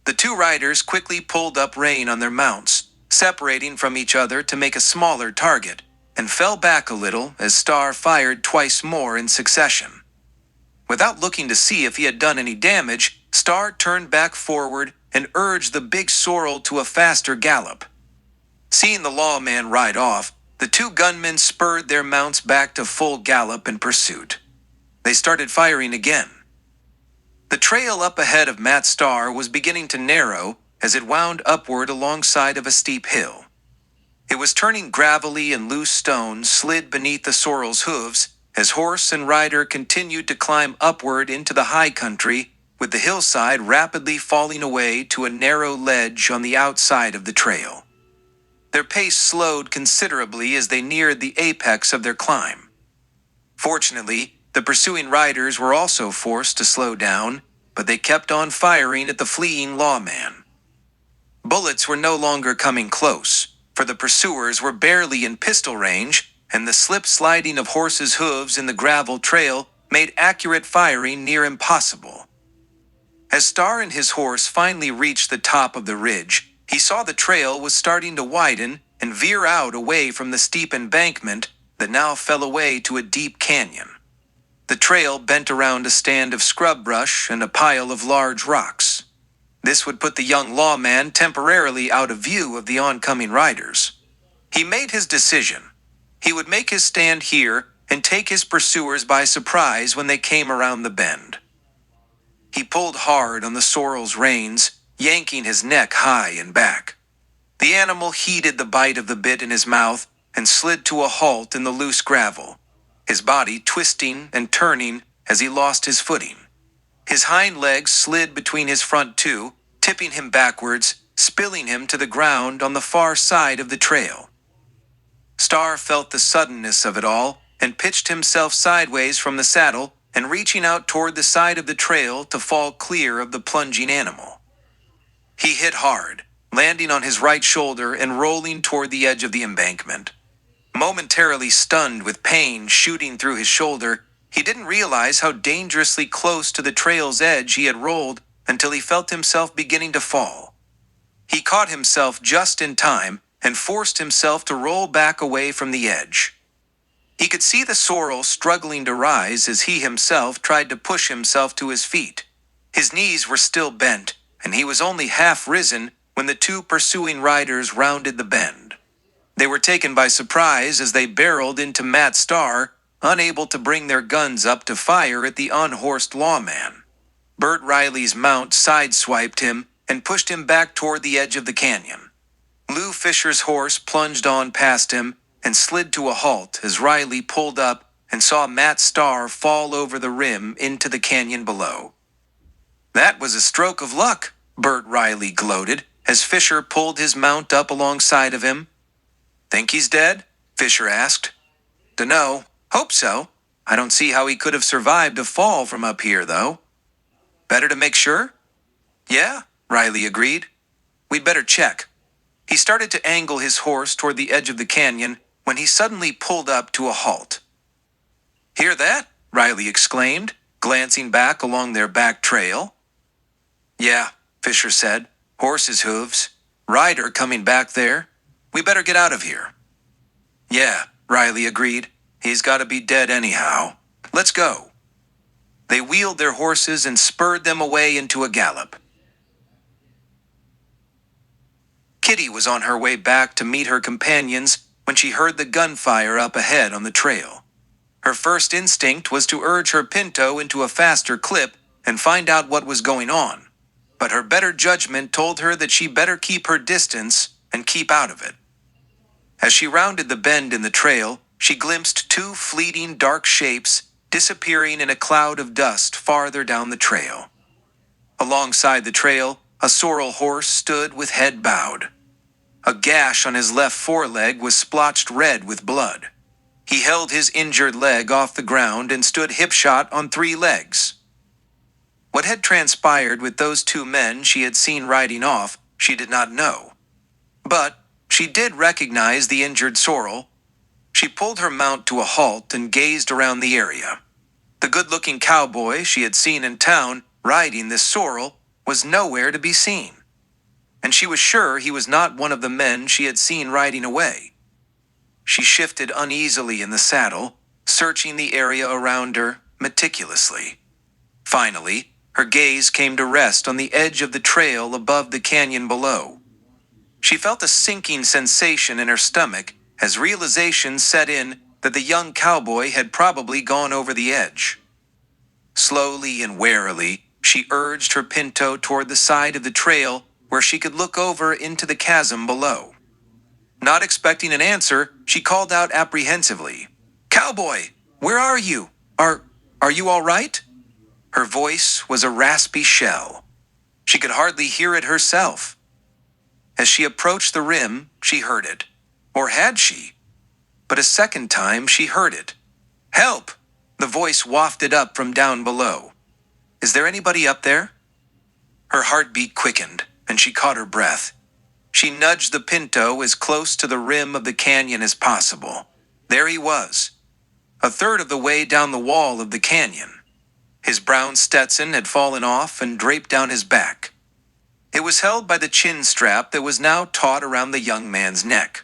Speaker 1: The two riders quickly pulled up rein on their mounts, separating from each other to make a smaller target, and fell back a little as Starr fired twice more in succession. Without looking to see if he had done any damage, Starr turned back forward and urged the big sorrel to a faster gallop. Seeing the lawman ride off, the two gunmen spurred their mounts back to full gallop in pursuit. They started firing again. The trail up ahead of Matt Starr was beginning to narrow as it wound upward alongside of a steep hill. It was turning gravelly and loose stones slid beneath the sorrel's hooves as horse and rider continued to climb upward into the high country, with the hillside rapidly falling away to a narrow ledge on the outside of the trail. Their pace slowed considerably as they neared the apex of their climb. Fortunately, the pursuing riders were also forced to slow down, but they kept on firing at the fleeing lawman. Bullets were no longer coming close, for the pursuers were barely in pistol range, and the slip-sliding of horses' hooves in the gravel trail made accurate firing near impossible. As Starr and his horse finally reached the top of the ridge, he saw the trail was starting to widen and veer out away from the steep embankment that now fell away to a deep canyon. The trail bent around a stand of scrub brush and a pile of large rocks. This would put the young lawman temporarily out of view of the oncoming riders. He made his decision. He would make his stand here and take his pursuers by surprise when they came around the bend. He pulled hard on the sorrel's reins, yanking his neck high and back. The animal heeded the bite of the bit in his mouth and slid to a halt in the loose gravel, his body twisting and turning as he lost his footing. His hind legs slid between his front two, tipping him backwards, spilling him to the ground on the far side of the trail. Starr felt the suddenness of it all and pitched himself sideways from the saddle and reaching out toward the side of the trail to fall clear of the plunging animal. He hit hard, landing on his right shoulder and rolling toward the edge of the embankment. Momentarily stunned with pain shooting through his shoulder, he didn't realize how dangerously close to the trail's edge he had rolled until he felt himself beginning to fall. He caught himself just in time and forced himself to roll back away from the edge. He could see the sorrel struggling to rise as he himself tried to push himself to his feet. His knees were still bent, and he was only half risen when the two pursuing riders rounded the bend. They were taken by surprise as they barreled into Matt Starr, unable to bring their guns up to fire at the unhorsed lawman. Bert Riley's mount sideswiped him and pushed him back toward the edge of the canyon. Lou Fisher's horse plunged on past him and slid to a halt as Riley pulled up and saw Matt Starr fall over the rim into the canyon below. "That was a stroke of luck," Bert Riley gloated as Fisher pulled his mount up alongside of him. "Think he's dead?" Fisher asked. "Dunno. Hope so. I don't see how he could have survived a fall from up here, though." "Better to make sure?" "Yeah," Riley agreed. "We'd better check." He started to angle his horse toward the edge of the canyon when he suddenly pulled up to a halt. "Hear that?" Riley exclaimed, glancing back along their back trail. "Yeah," Fisher said. "Horse's hooves. Rider coming back there. We better get out of here." "Yeah," Riley agreed. "He's got to be dead anyhow. Let's go." They wheeled their horses and spurred them away into a gallop. Kitty was on her way back to meet her companions when she heard the gunfire up ahead on the trail. Her first instinct was to urge her pinto into a faster clip and find out what was going on, but her better judgment told her that she better keep her distance and keep out of it. As she rounded the bend in the trail, she glimpsed two fleeting dark shapes disappearing in a cloud of dust farther down the trail. Alongside the trail, a sorrel horse stood with head bowed. A gash on his left foreleg was splotched red with blood. He held his injured leg off the ground and stood hip-shot on three legs. What had transpired with those two men she had seen riding off, she did not know. But she did recognize the injured sorrel. She pulled her mount to a halt and gazed around the area. The good-looking cowboy she had seen in town riding this sorrel was nowhere to be seen. And she was sure he was not one of the men she had seen riding away. She shifted uneasily in the saddle, searching the area around her meticulously. Finally, her gaze came to rest on the edge of the trail above the canyon below. She felt a sinking sensation in her stomach as realization set in that the young cowboy had probably gone over the edge. Slowly and warily, she urged her pinto toward the side of the trail where she could look over into the chasm below. Not expecting an answer, she called out apprehensively, "Cowboy, where are you? Are you all right?" Her voice was a raspy shell. She could hardly hear it herself. As she approached the rim, she heard it. Or had she? But a second time she heard it. "Help!" The voice wafted up from down below. "Is there anybody up there?" Her heartbeat quickened, and she caught her breath. She nudged the pinto as close to the rim of the canyon as possible. There he was, a third of the way down the wall of the canyon. His brown Stetson had fallen off and draped down his back. It was held by the chin strap that was now taut around the young man's neck.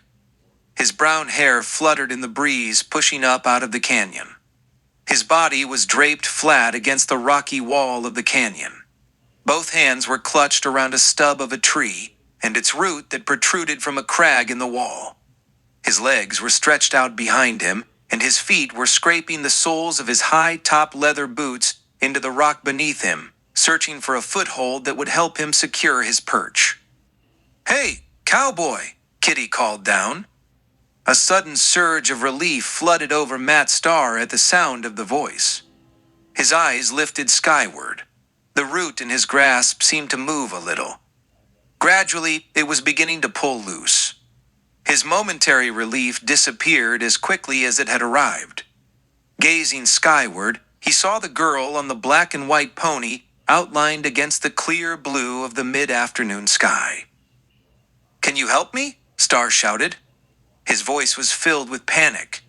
Speaker 1: His brown hair fluttered in the breeze pushing up out of the canyon. His body was draped flat against the rocky wall of the canyon. Both hands were clutched around a stub of a tree and its root that protruded from a crag in the wall. His legs were stretched out behind him, and his feet were scraping the soles of his high-top leather boots into the rock beneath him, searching for a foothold that would help him secure his perch. "Hey, cowboy!" Kitty called down. A sudden surge of relief flooded over Matt Starr at the sound of the voice. His eyes lifted skyward. The root in his grasp seemed to move a little. Gradually, it was beginning to pull loose. His momentary relief disappeared as quickly as it had arrived. Gazing skyward, he saw the girl on the black and white pony outlined against the clear blue of the mid-afternoon sky. "Can you help me?" Starr shouted. His voice was filled with panic.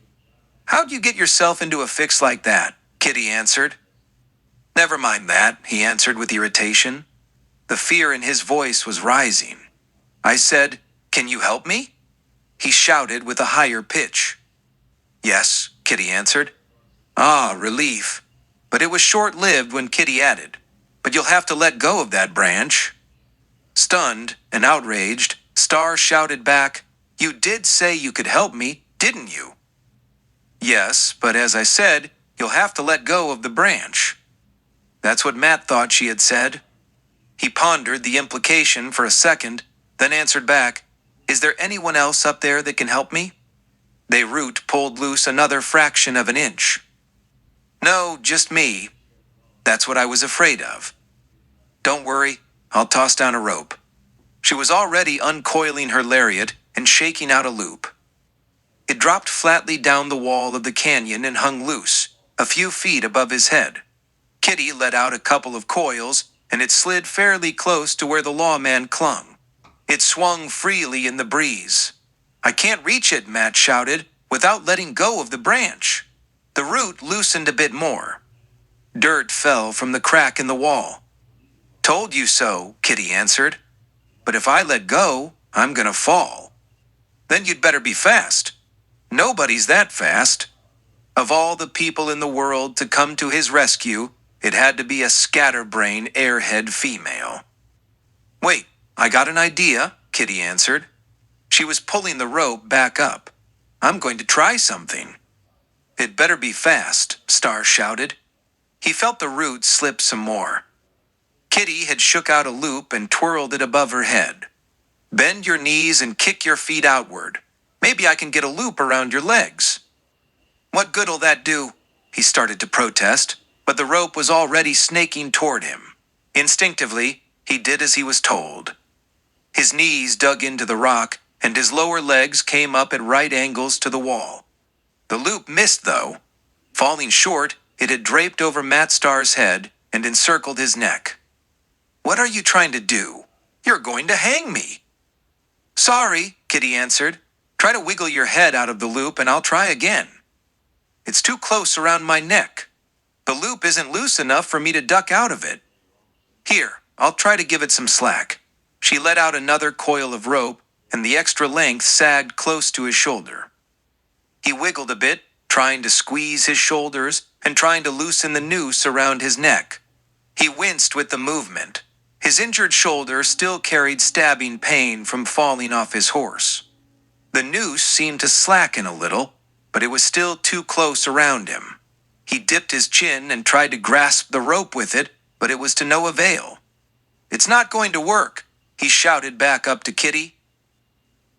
Speaker 1: "How'd you get yourself into a fix like that?" Kitty answered. "Never mind that," he answered with irritation. The fear in his voice was rising. "I said, can you help me?" he shouted with a higher pitch. Yes, Kitty answered. Ah, relief. But it was short-lived when Kitty added, but you'll have to let go of that branch. Stunned and outraged, Star shouted back, You did say you could help me, didn't you? Yes, but as I said, you'll have to let go of the branch. That's what Matt thought she had said. He pondered the implication for a second, then answered back, Is there anyone else up there that can help me? Root pulled loose another fraction of an inch. No, just me. That's what I was afraid of. Don't worry, I'll toss down a rope. She was already uncoiling her lariat and shaking out a loop. It dropped flatly down the wall of the canyon and hung loose, a few feet above his head. Kitty let out a couple of coils, and it slid fairly close to where the lawman clung. It swung freely in the breeze. I can't reach it, Matt shouted, without letting go of the branch. The root loosened a bit more. Dirt fell from the crack in the wall. Told you so, Kitty answered. But if I let go, I'm gonna fall. Then you'd better be fast. Nobody's that fast. Of all the people in the world to come to his rescue, it had to be a scatterbrain airhead female. Wait, I got an idea, Kitty answered. She was pulling the rope back up. I'm going to try something. It better be fast, Star shouted. He felt the root slip some more. Kitty had shook out a loop and twirled it above her head. Bend your knees and kick your feet outward. Maybe I can get a loop around your legs. What good'll that do? He started to protest, but the rope was already snaking toward him. Instinctively, he did as he was told. His knees dug into the rock, and his lower legs came up at right angles to the wall. The loop missed, though. Falling short, it had draped over Matt Starr's head and encircled his neck. What are you trying to do? You're going to hang me. Sorry, Kitty answered. Try to wiggle your head out of the loop and I'll try again. It's too close around my neck. The loop isn't loose enough for me to duck out of it. Here, I'll try to give it some slack. She let out another coil of rope, and the extra length sagged close to his shoulder. He wiggled a bit, trying to squeeze his shoulders and trying to loosen the noose around his neck. He winced with the movement. His injured shoulder still carried stabbing pain from falling off his horse. The noose seemed to slacken a little, but it was still too close around him. He dipped his chin and tried to grasp the rope with it, but it was to no avail. It's not going to work, he shouted back up to Kitty.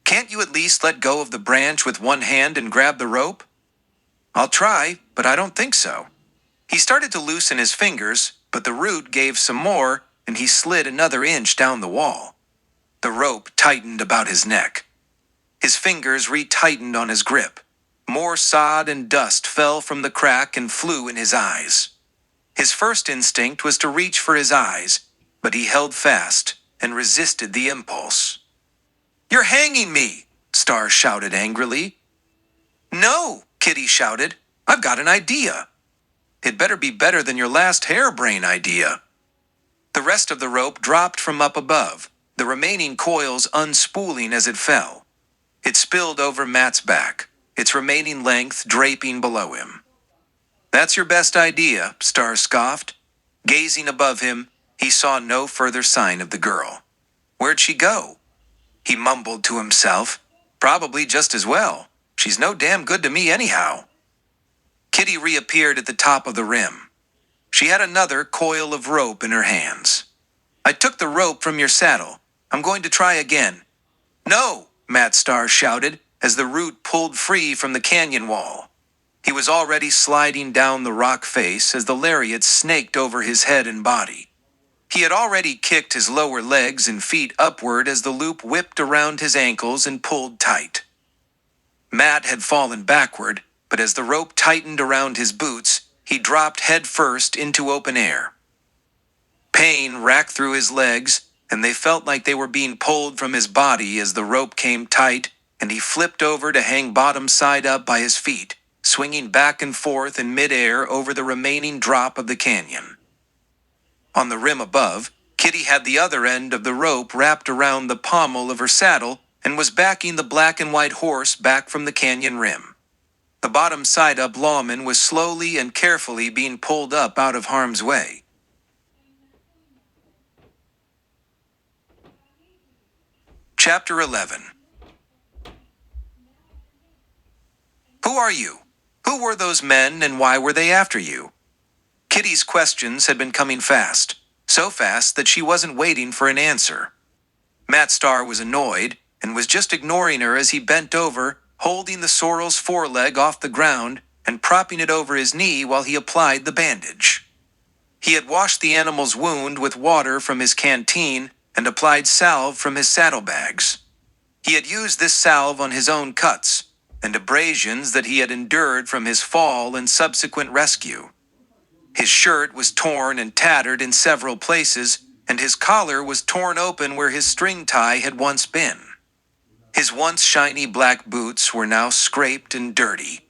Speaker 1: Can't you at least let go of the branch with one hand and grab the rope? I'll try, but I don't think so. He started to loosen his fingers, but the root gave some more, and he slid another inch down the wall. The rope tightened about his neck. His fingers retightened on his grip. More sod and dust fell from the crack and flew in his eyes. His first instinct was to reach for his eyes, but he held fast and resisted the impulse. You're hanging me, Star shouted angrily. No, Kitty shouted. I've got an idea. It better be better than your last harebrained idea. The rest of the rope dropped from up above, the remaining coils unspooling as it fell. It spilled over Matt's back, its remaining length draping below him. That's your best idea, Star scoffed. Gazing above him, he saw no further sign of the girl. Where'd she go? He mumbled to himself. Probably just as well. She's no damn good to me anyhow. Kitty reappeared at the top of the rim. She had another coil of rope in her hands. I took the rope from your saddle. I'm going to try again. No, Matt Starr shouted as the root pulled free from the canyon wall. He was already sliding down the rock face as the lariat snaked over his head and body. He had already kicked his lower legs and feet upward as the loop whipped around his ankles and pulled tight. Matt had fallen backward, but as the rope tightened around his boots, he dropped headfirst into open air. Pain racked through his legs, and they felt like they were being pulled from his body as the rope came tight, and he flipped over to hang bottom side up by his feet, swinging back and forth in midair over the remaining drop of the canyon. On the rim above, Kitty had the other end of the rope wrapped around the pommel of her saddle and was backing the black and white horse back from the canyon rim. The bottom side-up lawman was slowly and carefully being pulled up out of harm's way. Chapter 11. Who are you? Who were those men and why were they after you? Kitty's questions had been coming fast, so fast that she wasn't waiting for an answer. Matt Starr was annoyed and was just ignoring her as he bent over, holding the sorrel's foreleg off the ground and propping it over his knee while he applied the bandage. He had washed the animal's wound with water from his canteen and applied salve from his saddlebags. He had used this salve on his own cuts and abrasions that he had endured from his fall and subsequent rescue. His shirt was torn and tattered in several places, and his collar was torn open where his string tie had once been. His once shiny black boots were now scraped and dirty.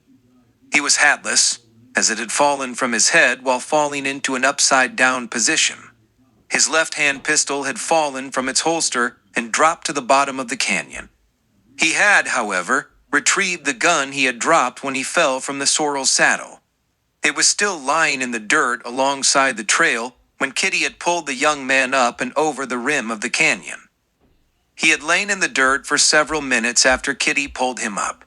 Speaker 1: He was hatless, as it had fallen from his head while falling into an upside-down position. His left-hand pistol had fallen from its holster and dropped to the bottom of the canyon. He had, however, retrieved the gun he had dropped when he fell from the sorrel's saddle. It was still lying in the dirt alongside the trail when Kitty had pulled the young man up and over the rim of the canyon. He had lain in the dirt for several minutes after Kitty pulled him up.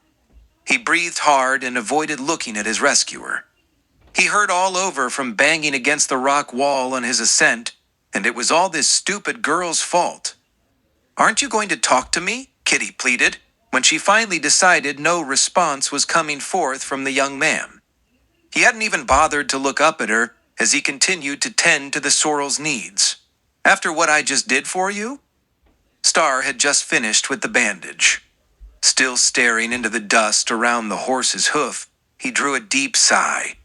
Speaker 1: He breathed hard and avoided looking at his rescuer. He heard all over from banging against the rock wall on his ascent, and it was all this stupid girl's fault. "Aren't you going to talk to me?" Kitty pleaded, when she finally decided no response was coming forth from the young man. He hadn't even bothered to look up at her as he continued to tend to the sorrel's needs. "After what I just did for you?" Starr had just finished with the bandage. Still staring into the dust around the horse's hoof, he drew a deep sigh.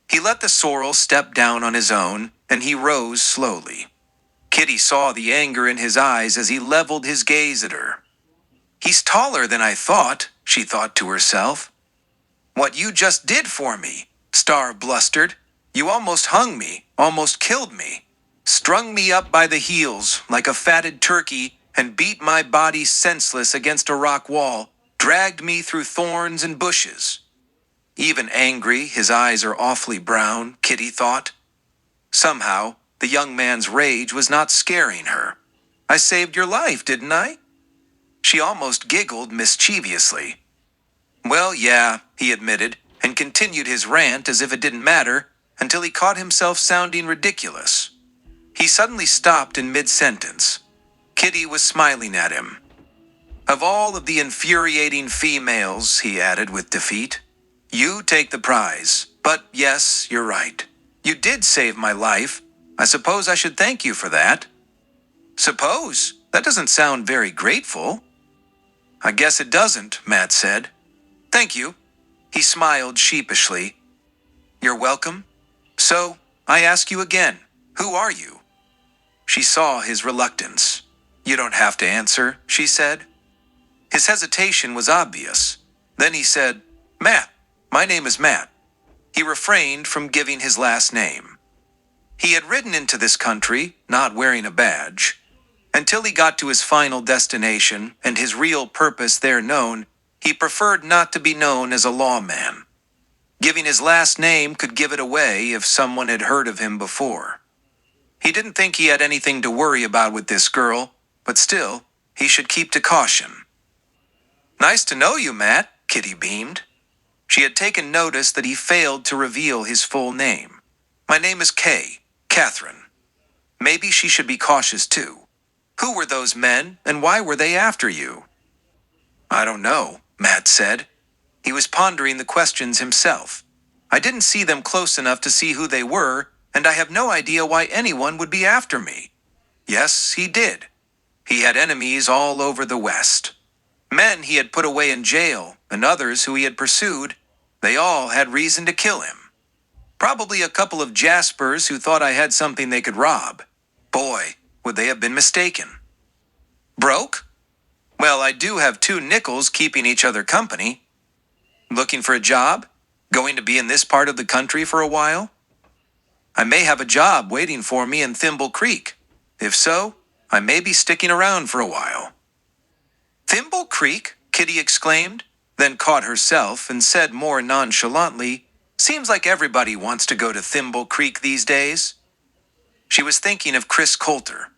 Speaker 1: He let the sorrel step down on his own, and he rose slowly. Kitty saw the anger in his eyes as he leveled his gaze at her. "He's taller than I thought," she thought to herself. "What you just did for me," Starr blustered. "You almost hung me, almost killed me. Strung me up by the heels like a fatted turkey and beat my body senseless against a rock wall, dragged me through thorns and bushes." Even angry, his eyes are awfully brown, Kitty thought. Somehow, the young man's rage was not scaring her. "I saved your life, didn't I?" She almost giggled mischievously. "Well, yeah," he admitted, and continued his rant as if it didn't matter, until he caught himself sounding ridiculous. He suddenly stopped in mid-sentence. Kitty was smiling at him. "Of all of the infuriating females," he added with defeat, "you take the prize. But yes, you're right. You did save my life. I suppose I should thank you for that." "Suppose? That doesn't sound very grateful." "I guess it doesn't," Matt said. "Thank you." He smiled sheepishly. "You're welcome. So, I ask you again, who are you?" She saw his reluctance. "You don't have to answer," she said. His hesitation was obvious. Then he said, "Matt. My name is Matt." He refrained from giving his last name. He had ridden into this country, not wearing a badge. Until he got to his final destination and his real purpose there known, he preferred not to be known as a lawman. Giving his last name could give it away if someone had heard of him before. He didn't think he had anything to worry about with this girl, but still, he should keep to caution. "Nice to know you, Matt," Kitty beamed. She had taken notice that he failed to reveal his full name. "My name is Catherine." Maybe she should be cautious too. "Who were those men, and why were they after you?" "I don't know," Matt said. He was pondering the questions himself. "I didn't see them close enough to see who they were, and I have no idea why anyone would be after me." Yes, he did. He had enemies all over the West. Men he had put away in jail, and others who he had pursued. They all had reason to kill him. Probably a couple of Jaspers who thought I had something they could rob. Boy, would they have been mistaken. "Broke? Well, I do have 2 nickels keeping each other company." "Looking for a job? Going to be in this part of the country for a while?" "I may have a job waiting for me in Thimble Creek. If so, I may be sticking around for a while." Thimble Creek? Kitty exclaimed, then caught herself and said more nonchalantly, "Seems like everybody wants to go to Thimble Creek these days." She was thinking of Chris Coulter.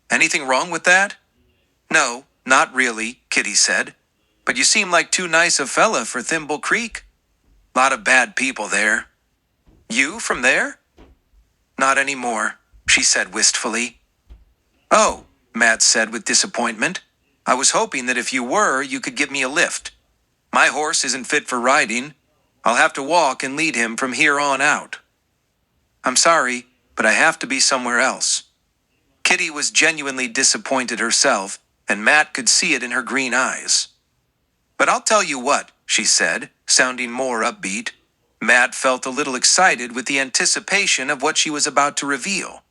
Speaker 1: "Anything wrong with that?" "No, not really," Kitty said. "But you seem like too nice a fella for Thimble Creek. Lot of bad people there." "You from there?" "Not anymore," she said wistfully. "Oh," Matt said with disappointment. "I was hoping that if you were, you could give me a lift. My horse isn't fit for riding. I'll have to walk and lead him from here on out." "I'm sorry, but I have to be somewhere else." Kitty was genuinely disappointed herself, and Matt could see it in her green eyes. "But I'll tell you what," she said, sounding more upbeat. Matt felt a little excited with the anticipation of what she was about to reveal.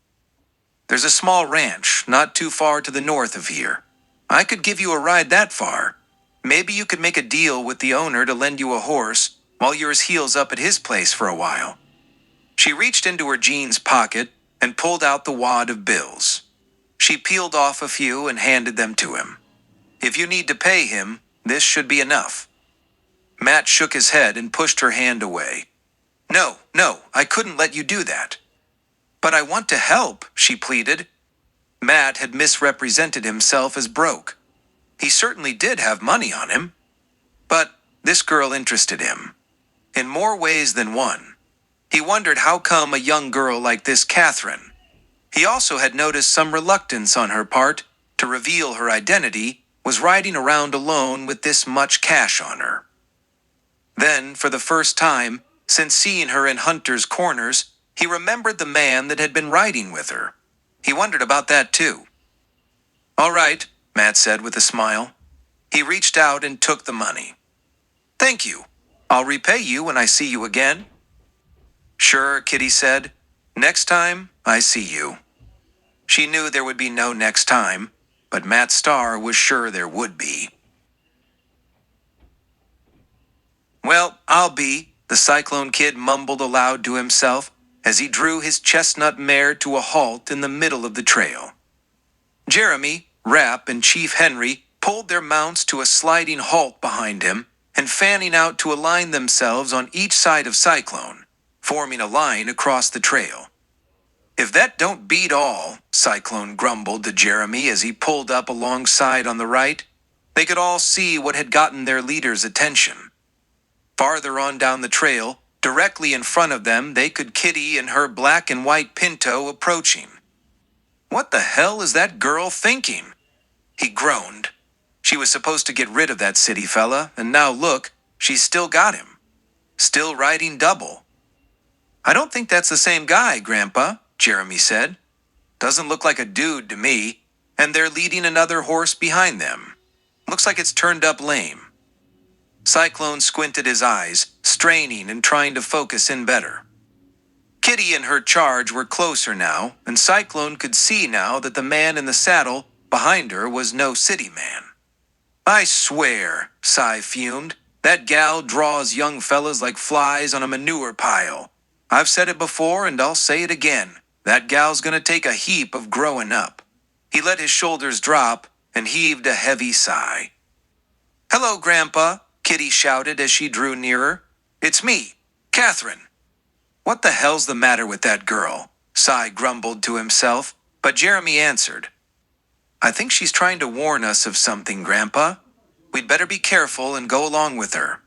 Speaker 1: "There's a small ranch not too far to the north of here. I could give you a ride that far. Maybe you could make a deal with the owner to lend you a horse while yours heals up at his place for a while." She reached into her jeans pocket and pulled out the wad of bills. She peeled off a few and handed them to him. "If you need to pay him, this should be enough." Matt shook his head and pushed her hand away. No, I couldn't let you do that." "But I want to help," she pleaded. Matt had misrepresented himself as broke. He certainly did have money on him. But this girl interested him. In more ways than one. He wondered how come a young girl like this Catherine. He also had noticed some reluctance on her part to reveal her identity, was riding around alone with this much cash on her. Then, for the first time, since seeing her in Hunter's Corners, he remembered the man that had been riding with her. He wondered about that too. "All right," Matt said with a smile. He reached out and took the money. "Thank you. I'll repay you when I see you again." "Sure," Kitty said. "Next time, I see you." She knew there would be no next time, but Matt Starr was sure there would be. "Well, I'll be," the Cyclone Kid mumbled aloud to himself as he drew his chestnut mare to a halt in the middle of the trail. Jeremy, Rapp, and Chief Henry pulled their mounts to a sliding halt behind him and fanning out to align themselves on each side of Cyclone, forming a line across the trail. "If that don't beat all," Cyclone grumbled to Jeremy as he pulled up alongside on the right. They could all see what had gotten their leader's attention. Farther on down the trail, directly in front of them, they could Kitty and her black and white Pinto approaching. "What the hell is that girl thinking?" he groaned. She was supposed to get rid of that city fella, and now look, she's still got him. Still riding double. "I don't think that's the same guy, Grandpa," Jeremy said. "Doesn't look like a dude to me, and they're leading another horse behind them. Looks like it's turned up lame." Cyclone squinted his eyes, straining and trying to focus in better. Kitty and her charge were closer now, and Cyclone could see now that the man in the saddle behind her was no city man. "I swear," Cy fumed, "that gal draws young fellas like flies on a manure pile. I've said it before and I'll say it again. That gal's gonna take a heap of growing up." He let his shoulders drop and heaved a heavy sigh. "Hello, Grandpa," Kitty shouted as she drew nearer. "It's me, Catherine." "What the hell's the matter with that girl?" Cy grumbled to himself, but Jeremy answered. "I think she's trying to warn us of something, Grandpa. We'd better be careful and go along with her.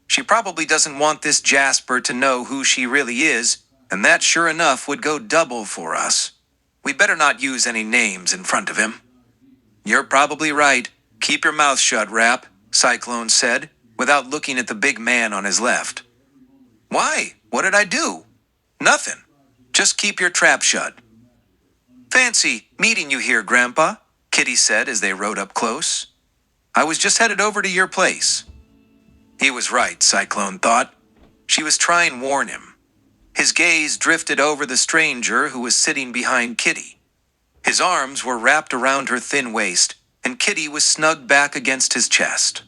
Speaker 1: She probably doesn't want this Jasper to know who she really is, and that sure enough would go double for us. We'd better not use any names in front of him." "You're probably right. Keep your mouth shut, Rapp," Cyclone said, without looking at the big man on his left. "Why? What did I do?" "Nothing. Just keep your trap shut." "Fancy meeting you here, Grandpa," Kitty said as they rode up close. "I was just headed over to your place." He was right, Cyclone thought. She was trying to warn him. His gaze drifted over the stranger who was sitting behind Kitty. His arms were wrapped around her thin waist, and Kitty was snugged back against his chest.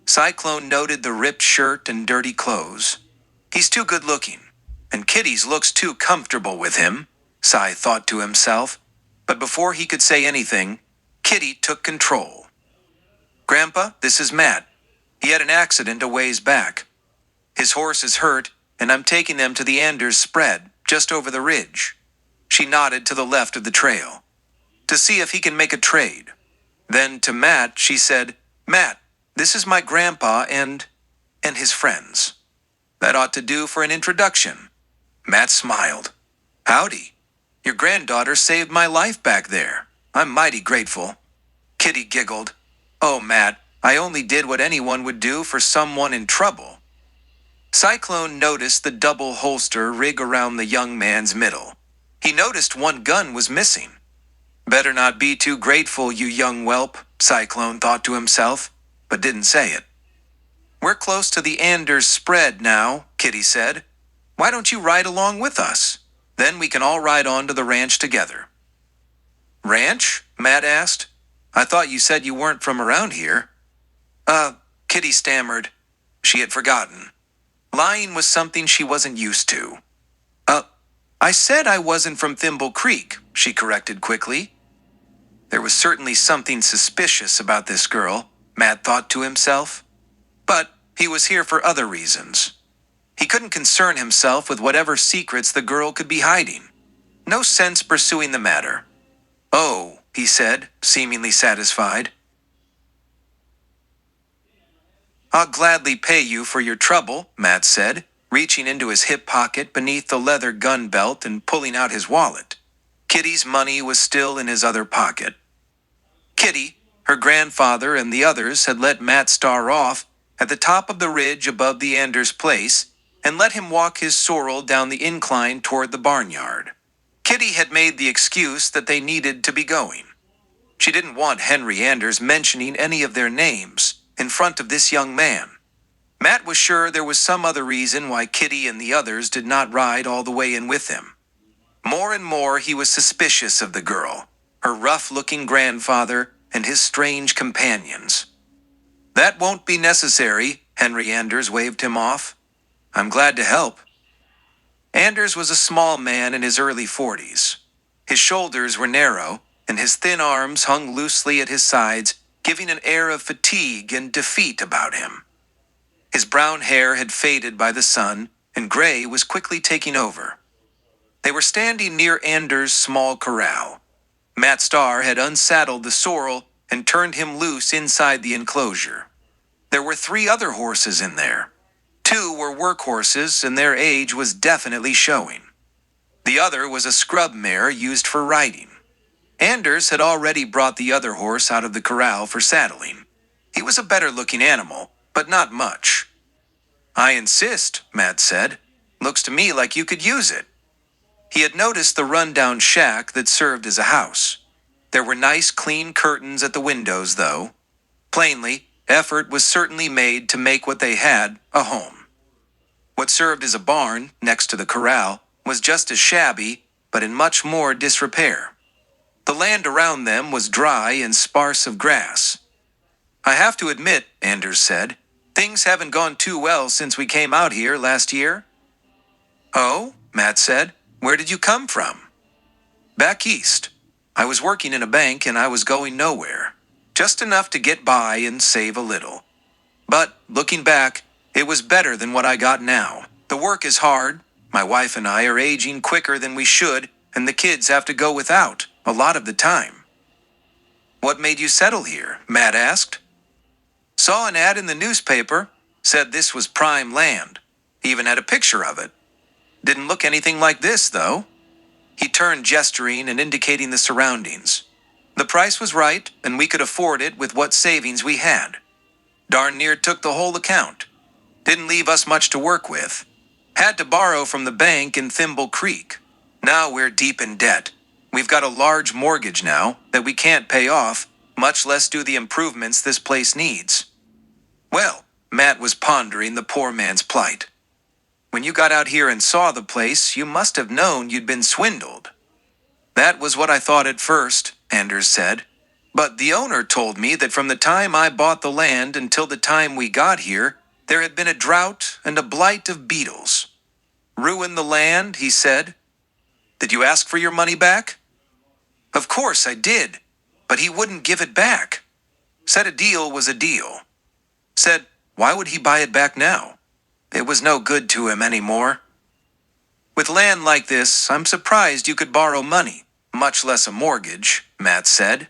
Speaker 1: Cyclone noted the ripped shirt and dirty clothes. He's too good looking, and Kitty's looks too comfortable with him, Cy thought to himself. But before he could say anything, Kitty took control. "Grandpa, this is Matt. He had an accident a ways back. His horse is hurt, and I'm taking them to the Anders spread, just over the ridge." She nodded to the left of the trail. "To see if he can make a trade." Then to Matt, she said, "Matt, this is my grandpa and his friends. That ought to do for an introduction." Matt smiled. "Howdy. Your granddaughter saved my life back there. I'm mighty grateful." Kitty giggled. "Oh, Matt, I only did what anyone would do for someone in trouble." Cyclone noticed the double holster rig around the young man's middle. He noticed one gun was missing. "Better not be too grateful, you young whelp," Cyclone thought to himself, but didn't say it. "We're close to the Anders spread now," Kitty said. "Why don't you ride along with us? Then we can all ride on to the ranch together." "Ranch?" Matt asked. "I thought you said you weren't from around here." Kitty stammered. She had forgotten. Lying was something she wasn't used to. I said I wasn't from Thimble Creek," she corrected quickly. There was certainly something suspicious about this girl, Matt thought to himself. But he was here for other reasons. He couldn't concern himself with whatever secrets the girl could be hiding. No sense pursuing the matter. "Oh," he said, seemingly satisfied. "I'll gladly pay you for your trouble," Matt said, reaching into his hip pocket beneath the leather gun belt and pulling out his wallet. Kitty's money was still in his other pocket. Kitty, her grandfather, and the others had let Matt star off at the top of the ridge above the Anders place and let him walk his sorrel down the incline toward the barnyard. Kitty had made the excuse that they needed to be going. She didn't want Henry Anders mentioning any of their names in front of this young man. Matt was sure there was some other reason why Kitty and the others did not ride all the way in with him. More and more he was suspicious of the girl, her rough-looking grandfather, and his strange companions. "That won't be necessary," Henry Anders waved him off. "I'm glad to help." Anders was a small man in his early 40s. His shoulders were narrow, and his thin arms hung loosely at his sides, giving an air of fatigue and defeat about him. His brown hair had faded by the sun, and gray was quickly taking over. They were standing near Anders' small corral. Matt Starr had unsaddled the sorrel and turned him loose inside the enclosure. There were 3 other horses in there. 2 were workhorses, and their age was definitely showing. The other was a scrub mare used for riding. Anders had already brought the other horse out of the corral for saddling. He was a better-looking animal, but not much. "I insist," Matt said. "Looks to me like you could use it." He had noticed the rundown shack that served as a house. There were nice clean curtains at the windows, though. Plainly, effort was certainly made to make what they had a home. What served as a barn, next to the corral, was just as shabby, but in much more disrepair. The land around them was dry and sparse of grass. "I have to admit," Anders said, "things haven't gone too well since we came out here last year." "Oh?" Matt said. "Where did you come from?" "Back east. I was working in a bank and I was going nowhere. Just enough to get by and save a little. But, looking back, it was better than what I got now. The work is hard. My wife and I are aging quicker than we should, and the kids have to go without a lot of the time." "What made you settle here?" Matt asked. "Saw an ad in the newspaper. Said this was prime land. Even had a picture of it. Didn't look anything like this, though." He turned, gesturing and indicating the surroundings. "The price was right, and we could afford it with what savings we had. Darn near took the whole account. Didn't leave us much to work with. Had to borrow from the bank in Thimble Creek. Now we're deep in debt. We've got a large mortgage now that we can't pay off, much less do the improvements this place needs." "Well," Matt was pondering the poor man's plight. "When you got out here and saw the place, you must have known you'd been swindled." "That was what I thought at first," Anders said. "But the owner told me that from the time I bought the land until the time we got here, there had been a drought and a blight of beetles. Ruined the land," he said. "Did you ask for your money back?" "Of course I did, but he wouldn't give it back." Said a deal was a deal. Said, why would he buy it back now? It was no good to him anymore. With land like this, I'm surprised you could borrow money, much less a mortgage, Matt said.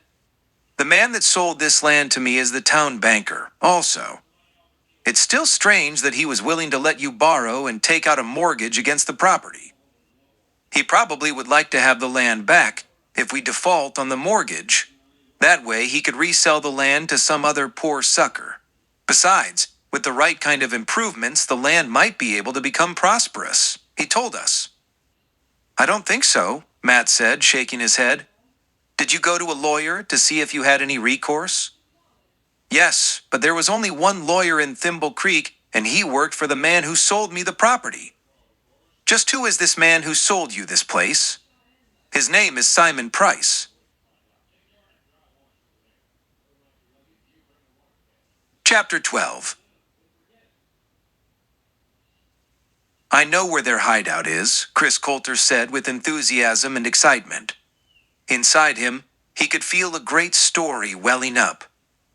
Speaker 1: The man that sold this land to me is the town banker, also. It's still strange that he was willing to let you borrow and take out a mortgage against the property. He probably would like to have the land back if we default on the mortgage. That way he could resell the land to some other poor sucker. Besides, with the right kind of improvements, the land might be able to become prosperous, he told us. I don't think so, Matt said, shaking his head. Did you go to a lawyer to see if you had any recourse? Yes, but there was only one lawyer in Thimble Creek, and he worked for the man who sold me the property. Just who is this man who sold you this place? His name is Simon Price. Chapter 12. I know where their hideout is, Chris Coulter said with enthusiasm and excitement. Inside him, he could feel a great story welling up.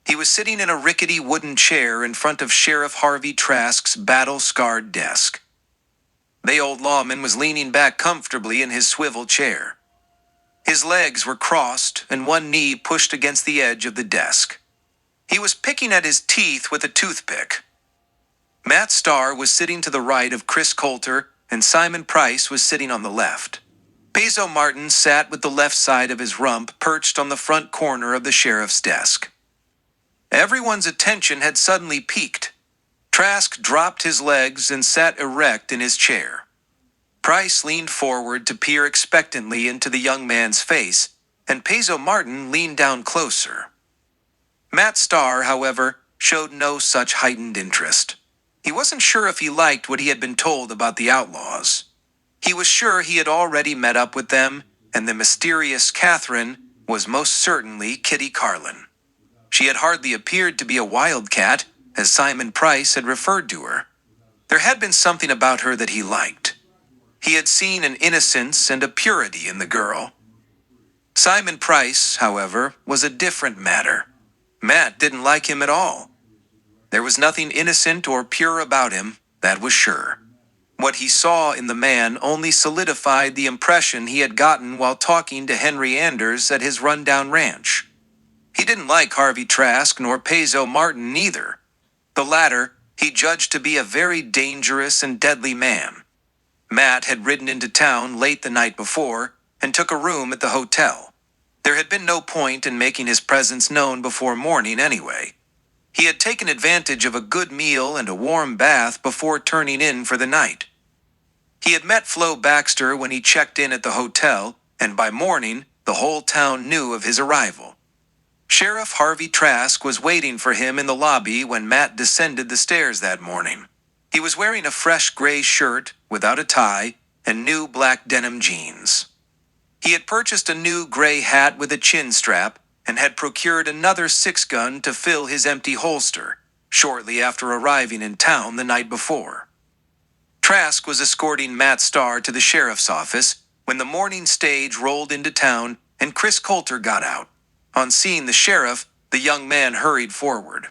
Speaker 1: He was sitting in a rickety wooden chair in front of Sheriff Harvey Trask's battle-scarred desk. The old lawman was leaning back comfortably in his swivel chair. His legs were crossed and one knee pushed against the edge of the desk. He was picking at his teeth with a toothpick. Matt Starr was sitting to the right of Chris Coulter, and Simon Price was sitting on the left. Peso Martin sat with the left side of his rump perched on the front corner of the sheriff's desk. Everyone's attention had suddenly peaked. Trask dropped his legs and sat erect in his chair. Price leaned forward to peer expectantly into the young man's face, and Peso Martin leaned down closer. Matt Starr, however, showed no such heightened interest. He wasn't sure if he liked what he had been told about the outlaws. He was sure he had already met up with them, and the mysterious Catherine was most certainly Kitty Carlin. She had hardly appeared to be a wildcat, as Simon Price had referred to her. There had been something about her that he liked. He had seen an innocence and a purity in the girl. Simon Price, however, was a different matter. Matt didn't like him at all. There was nothing innocent or pure about him, that was sure. What he saw in the man only solidified the impression he had gotten while talking to Henry Anders at his rundown ranch. He didn't like Harvey Trask nor Peso Martin either. The latter he judged to be a very dangerous and deadly man. Matt had ridden into town late the night before and took a room at the hotel. There had been no point in making his presence known before morning anyway. He had taken advantage of a good meal and a warm bath before turning in for the night. He had met Flo Baxter when he checked in at the hotel, and by morning, the whole town knew of his arrival. Sheriff Harvey Trask was waiting for him in the lobby when Matt descended the stairs that morning. He was wearing a fresh gray shirt without a tie and new black denim jeans. He had purchased a new gray hat with a chin strap and had procured another 6-gun to fill his empty holster, shortly after arriving in town the night before. Trask was escorting Matt Starr to the sheriff's office when the morning stage rolled into town and Chris Coulter got out. On seeing the sheriff, the young man hurried forward.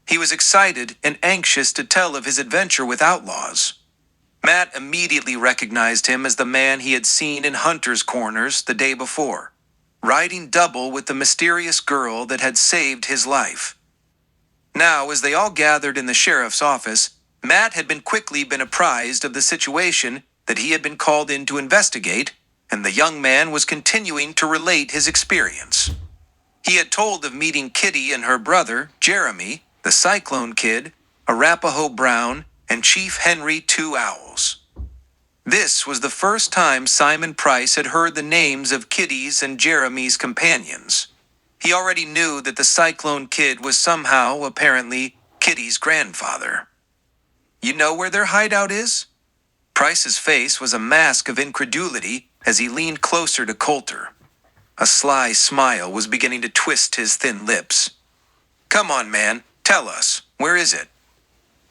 Speaker 1: He was excited and anxious to tell of his adventure with outlaws. Matt immediately recognized him as the man he had seen in Hunter's Corners the day before, riding double with the mysterious girl that had saved his life. Now, as they all gathered in the sheriff's office, Matt had quickly been apprised of the situation that he had been called in to investigate, and the young man was continuing to relate his experience. He had told of meeting Kitty and her brother, Jeremy, the Cyclone Kid, Arapaho Brown, and Chief Henry Two Owls. This was the first time Simon Price had heard the names of Kitty's and Jeremy's companions. He already knew that the Cyclone Kid was somehow, apparently, Kitty's grandfather. You know where their hideout is? Price's face was a mask of incredulity as he leaned closer to Coulter. A sly smile was beginning to twist his thin lips. Come on, man, tell us, where is it?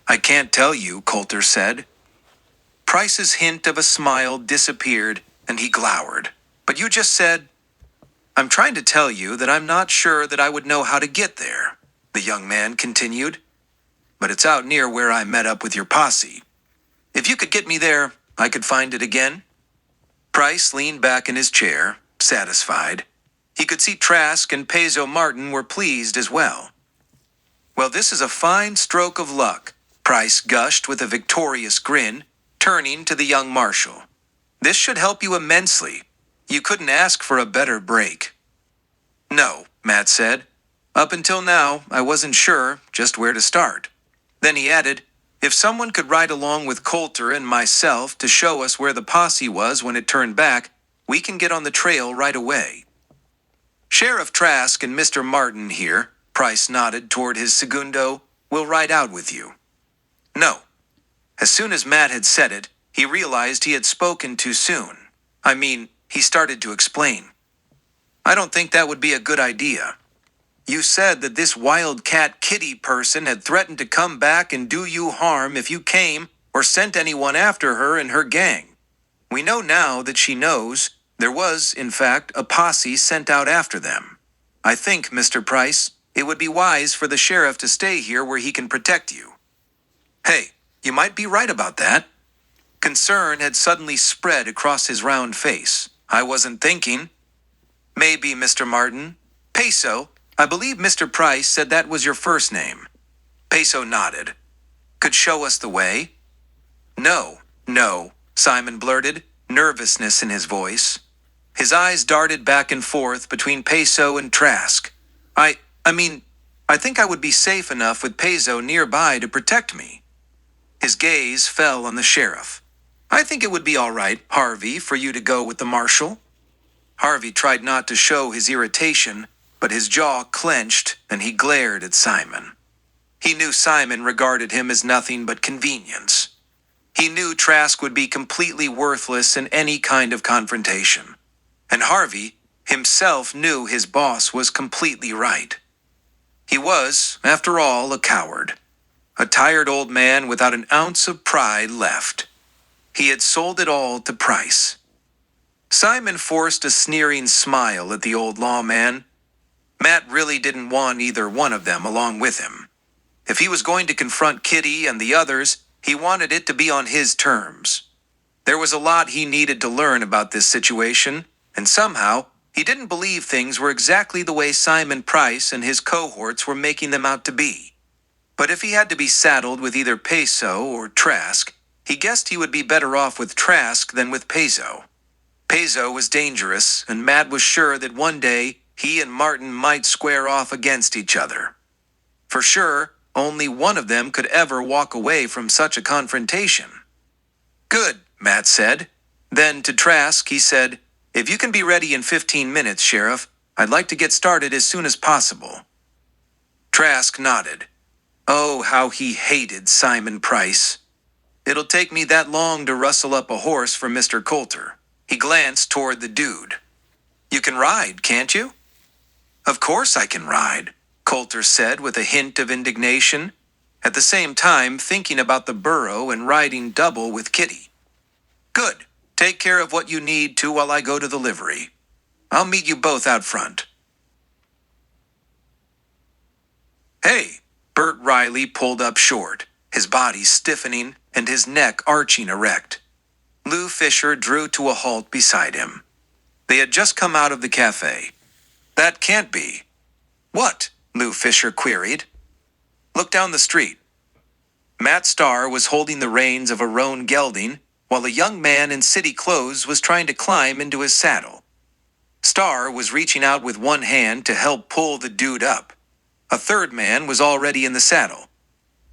Speaker 1: I can't tell you, Coulter said. Price's hint of a smile disappeared and he glowered. But you just said, I'm trying to tell you that I'm not sure that I would know how to get there. the young man continued. "But it's out near where I met up with your posse. If you could get me there, I could find it again." Price leaned back in his chair, satisfied. He could see Trask and Peso Martin were pleased as well. "Well, this is a fine stroke of luck," Price gushed with a victorious grin, turning to the young marshal. "This should help you immensely. You couldn't ask for a better break." "No," Matt said. "Up until now, I wasn't sure just where to start." Then he added, "If someone could ride along with Coulter and myself to show us where the posse was when it turned back, we can get on the trail right away." "Sheriff Trask and Mr. Martin here," Price nodded toward his segundo, "will ride out with you." "No." As soon as Matt had said it, he realized he had spoken too soon. He started to explain. "I don't think that would be a good idea. You said that this Wildcat Kitty person had threatened to come back and do you harm if you came or sent anyone after her and her gang. We know now that she knows there was, in fact, a posse sent out after them. I think, Mr. Price, it would be wise for the sheriff to stay here where he can protect you." "Hey, you might be right about that." Concern had suddenly spread across his round face. "I wasn't thinking." "Maybe, Mr. Martin. Peso, I believe Mr. Price said that was your first name." Peso nodded. "Could show us the way?" No, Simon blurted, nervousness in his voice. His eyes darted back and forth between Peso and Trask. I think I would be safe enough with Peso nearby to protect me." His gaze fell on the sheriff. "I think it would be all right, Harvey, for you to go with the marshal." Harvey tried not to show his irritation, but his jaw clenched and he glared at Simon. He knew Simon regarded him as nothing but convenience. He knew Trask would be completely worthless in any kind of confrontation. And Harvey himself knew his boss was completely right. He was, after all, a coward. A tired old man without an ounce of pride left. He had sold it all to Price. Simon forced a sneering smile at the old lawman. Matt really didn't want either one of them along with him. If he was going to confront Kitty and the others, he wanted it to be on his terms. There was a lot he needed to learn about this situation, and somehow, he didn't believe things were exactly the way Simon Price and his cohorts were making them out to be. But if he had to be saddled with either Peso or Trask, he guessed he would be better off with Trask than with Peso. Peso was dangerous, and Matt was sure that one day he and Martin might square off against each other. For sure, only one of them could ever walk away from such a confrontation. "Good," Matt said. Then to Trask he said, "If you can be ready in 15 minutes, Sheriff, I'd like to get started as soon as possible." Trask nodded. Oh, how he hated Simon Price. "It'll take me that long to rustle up a horse for Mr. Coulter." He glanced toward the dude. "You can ride, can't you?" "Of course I can ride," Coulter said with a hint of indignation, at the same time thinking about the burro and riding double with Kitty. "Good. Take care of what you need to while I go to the livery. I'll meet you both out front." "Hey!" Bert Riley pulled up short, his body stiffening and his neck arching erect. Lou Fisher drew to a halt beside him. They had just come out of the cafe. "That can't be." "What?" Lou Fisher queried. "Look down the street." Matt Starr was holding the reins of a roan gelding, while a young man in city clothes was trying to climb into his saddle. Starr was reaching out with one hand to help pull the dude up. A third man was already in the saddle.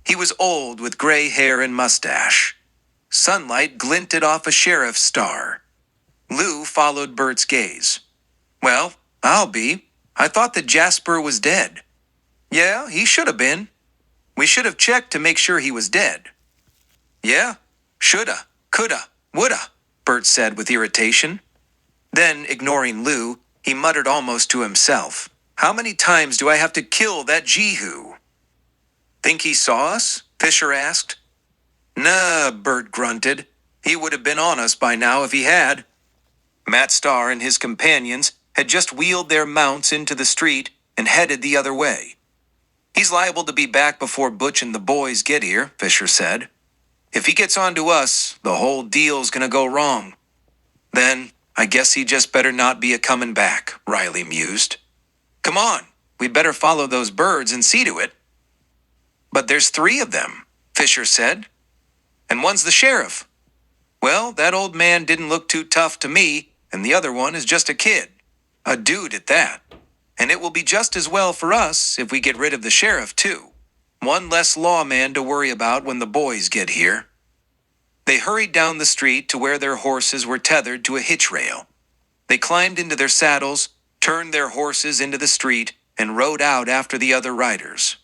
Speaker 1: He was old with gray hair and mustache. Sunlight glinted off a sheriff's star. Lou followed Bert's gaze. "Well, I'll be. I thought that Jasper was dead." "Yeah, he should have been. We should have checked to make sure he was dead." "Yeah, shoulda, coulda, woulda," Bert said with irritation. Then, ignoring Lou, he muttered almost to himself, "How many times do I have to kill that Jehu?" "Think he saw us?" Fisher asked. "Nah," Bert grunted. "He would have been on us by now if he had." Matt Starr and his companions had just wheeled their mounts into the street and headed the other way. He's liable to be back before Butch and the boys get here, Fisher said. If he gets on to us, the whole deal's gonna go wrong. Then, I guess he just better not be a-comin' back, Riley mused. Come on, we'd better follow those birds and see to it. But there's 3 of them, Fisher said. And one's the sheriff. Well, that old man didn't look too tough to me, and the other one is just a kid. A dude at that. And it will be just as well for us if we get rid of the sheriff, too. One less lawman to worry about when the boys get here. They hurried down the street to where their horses were tethered to a hitch rail. They climbed into their saddles, turned their horses into the street, and rode out after the other riders.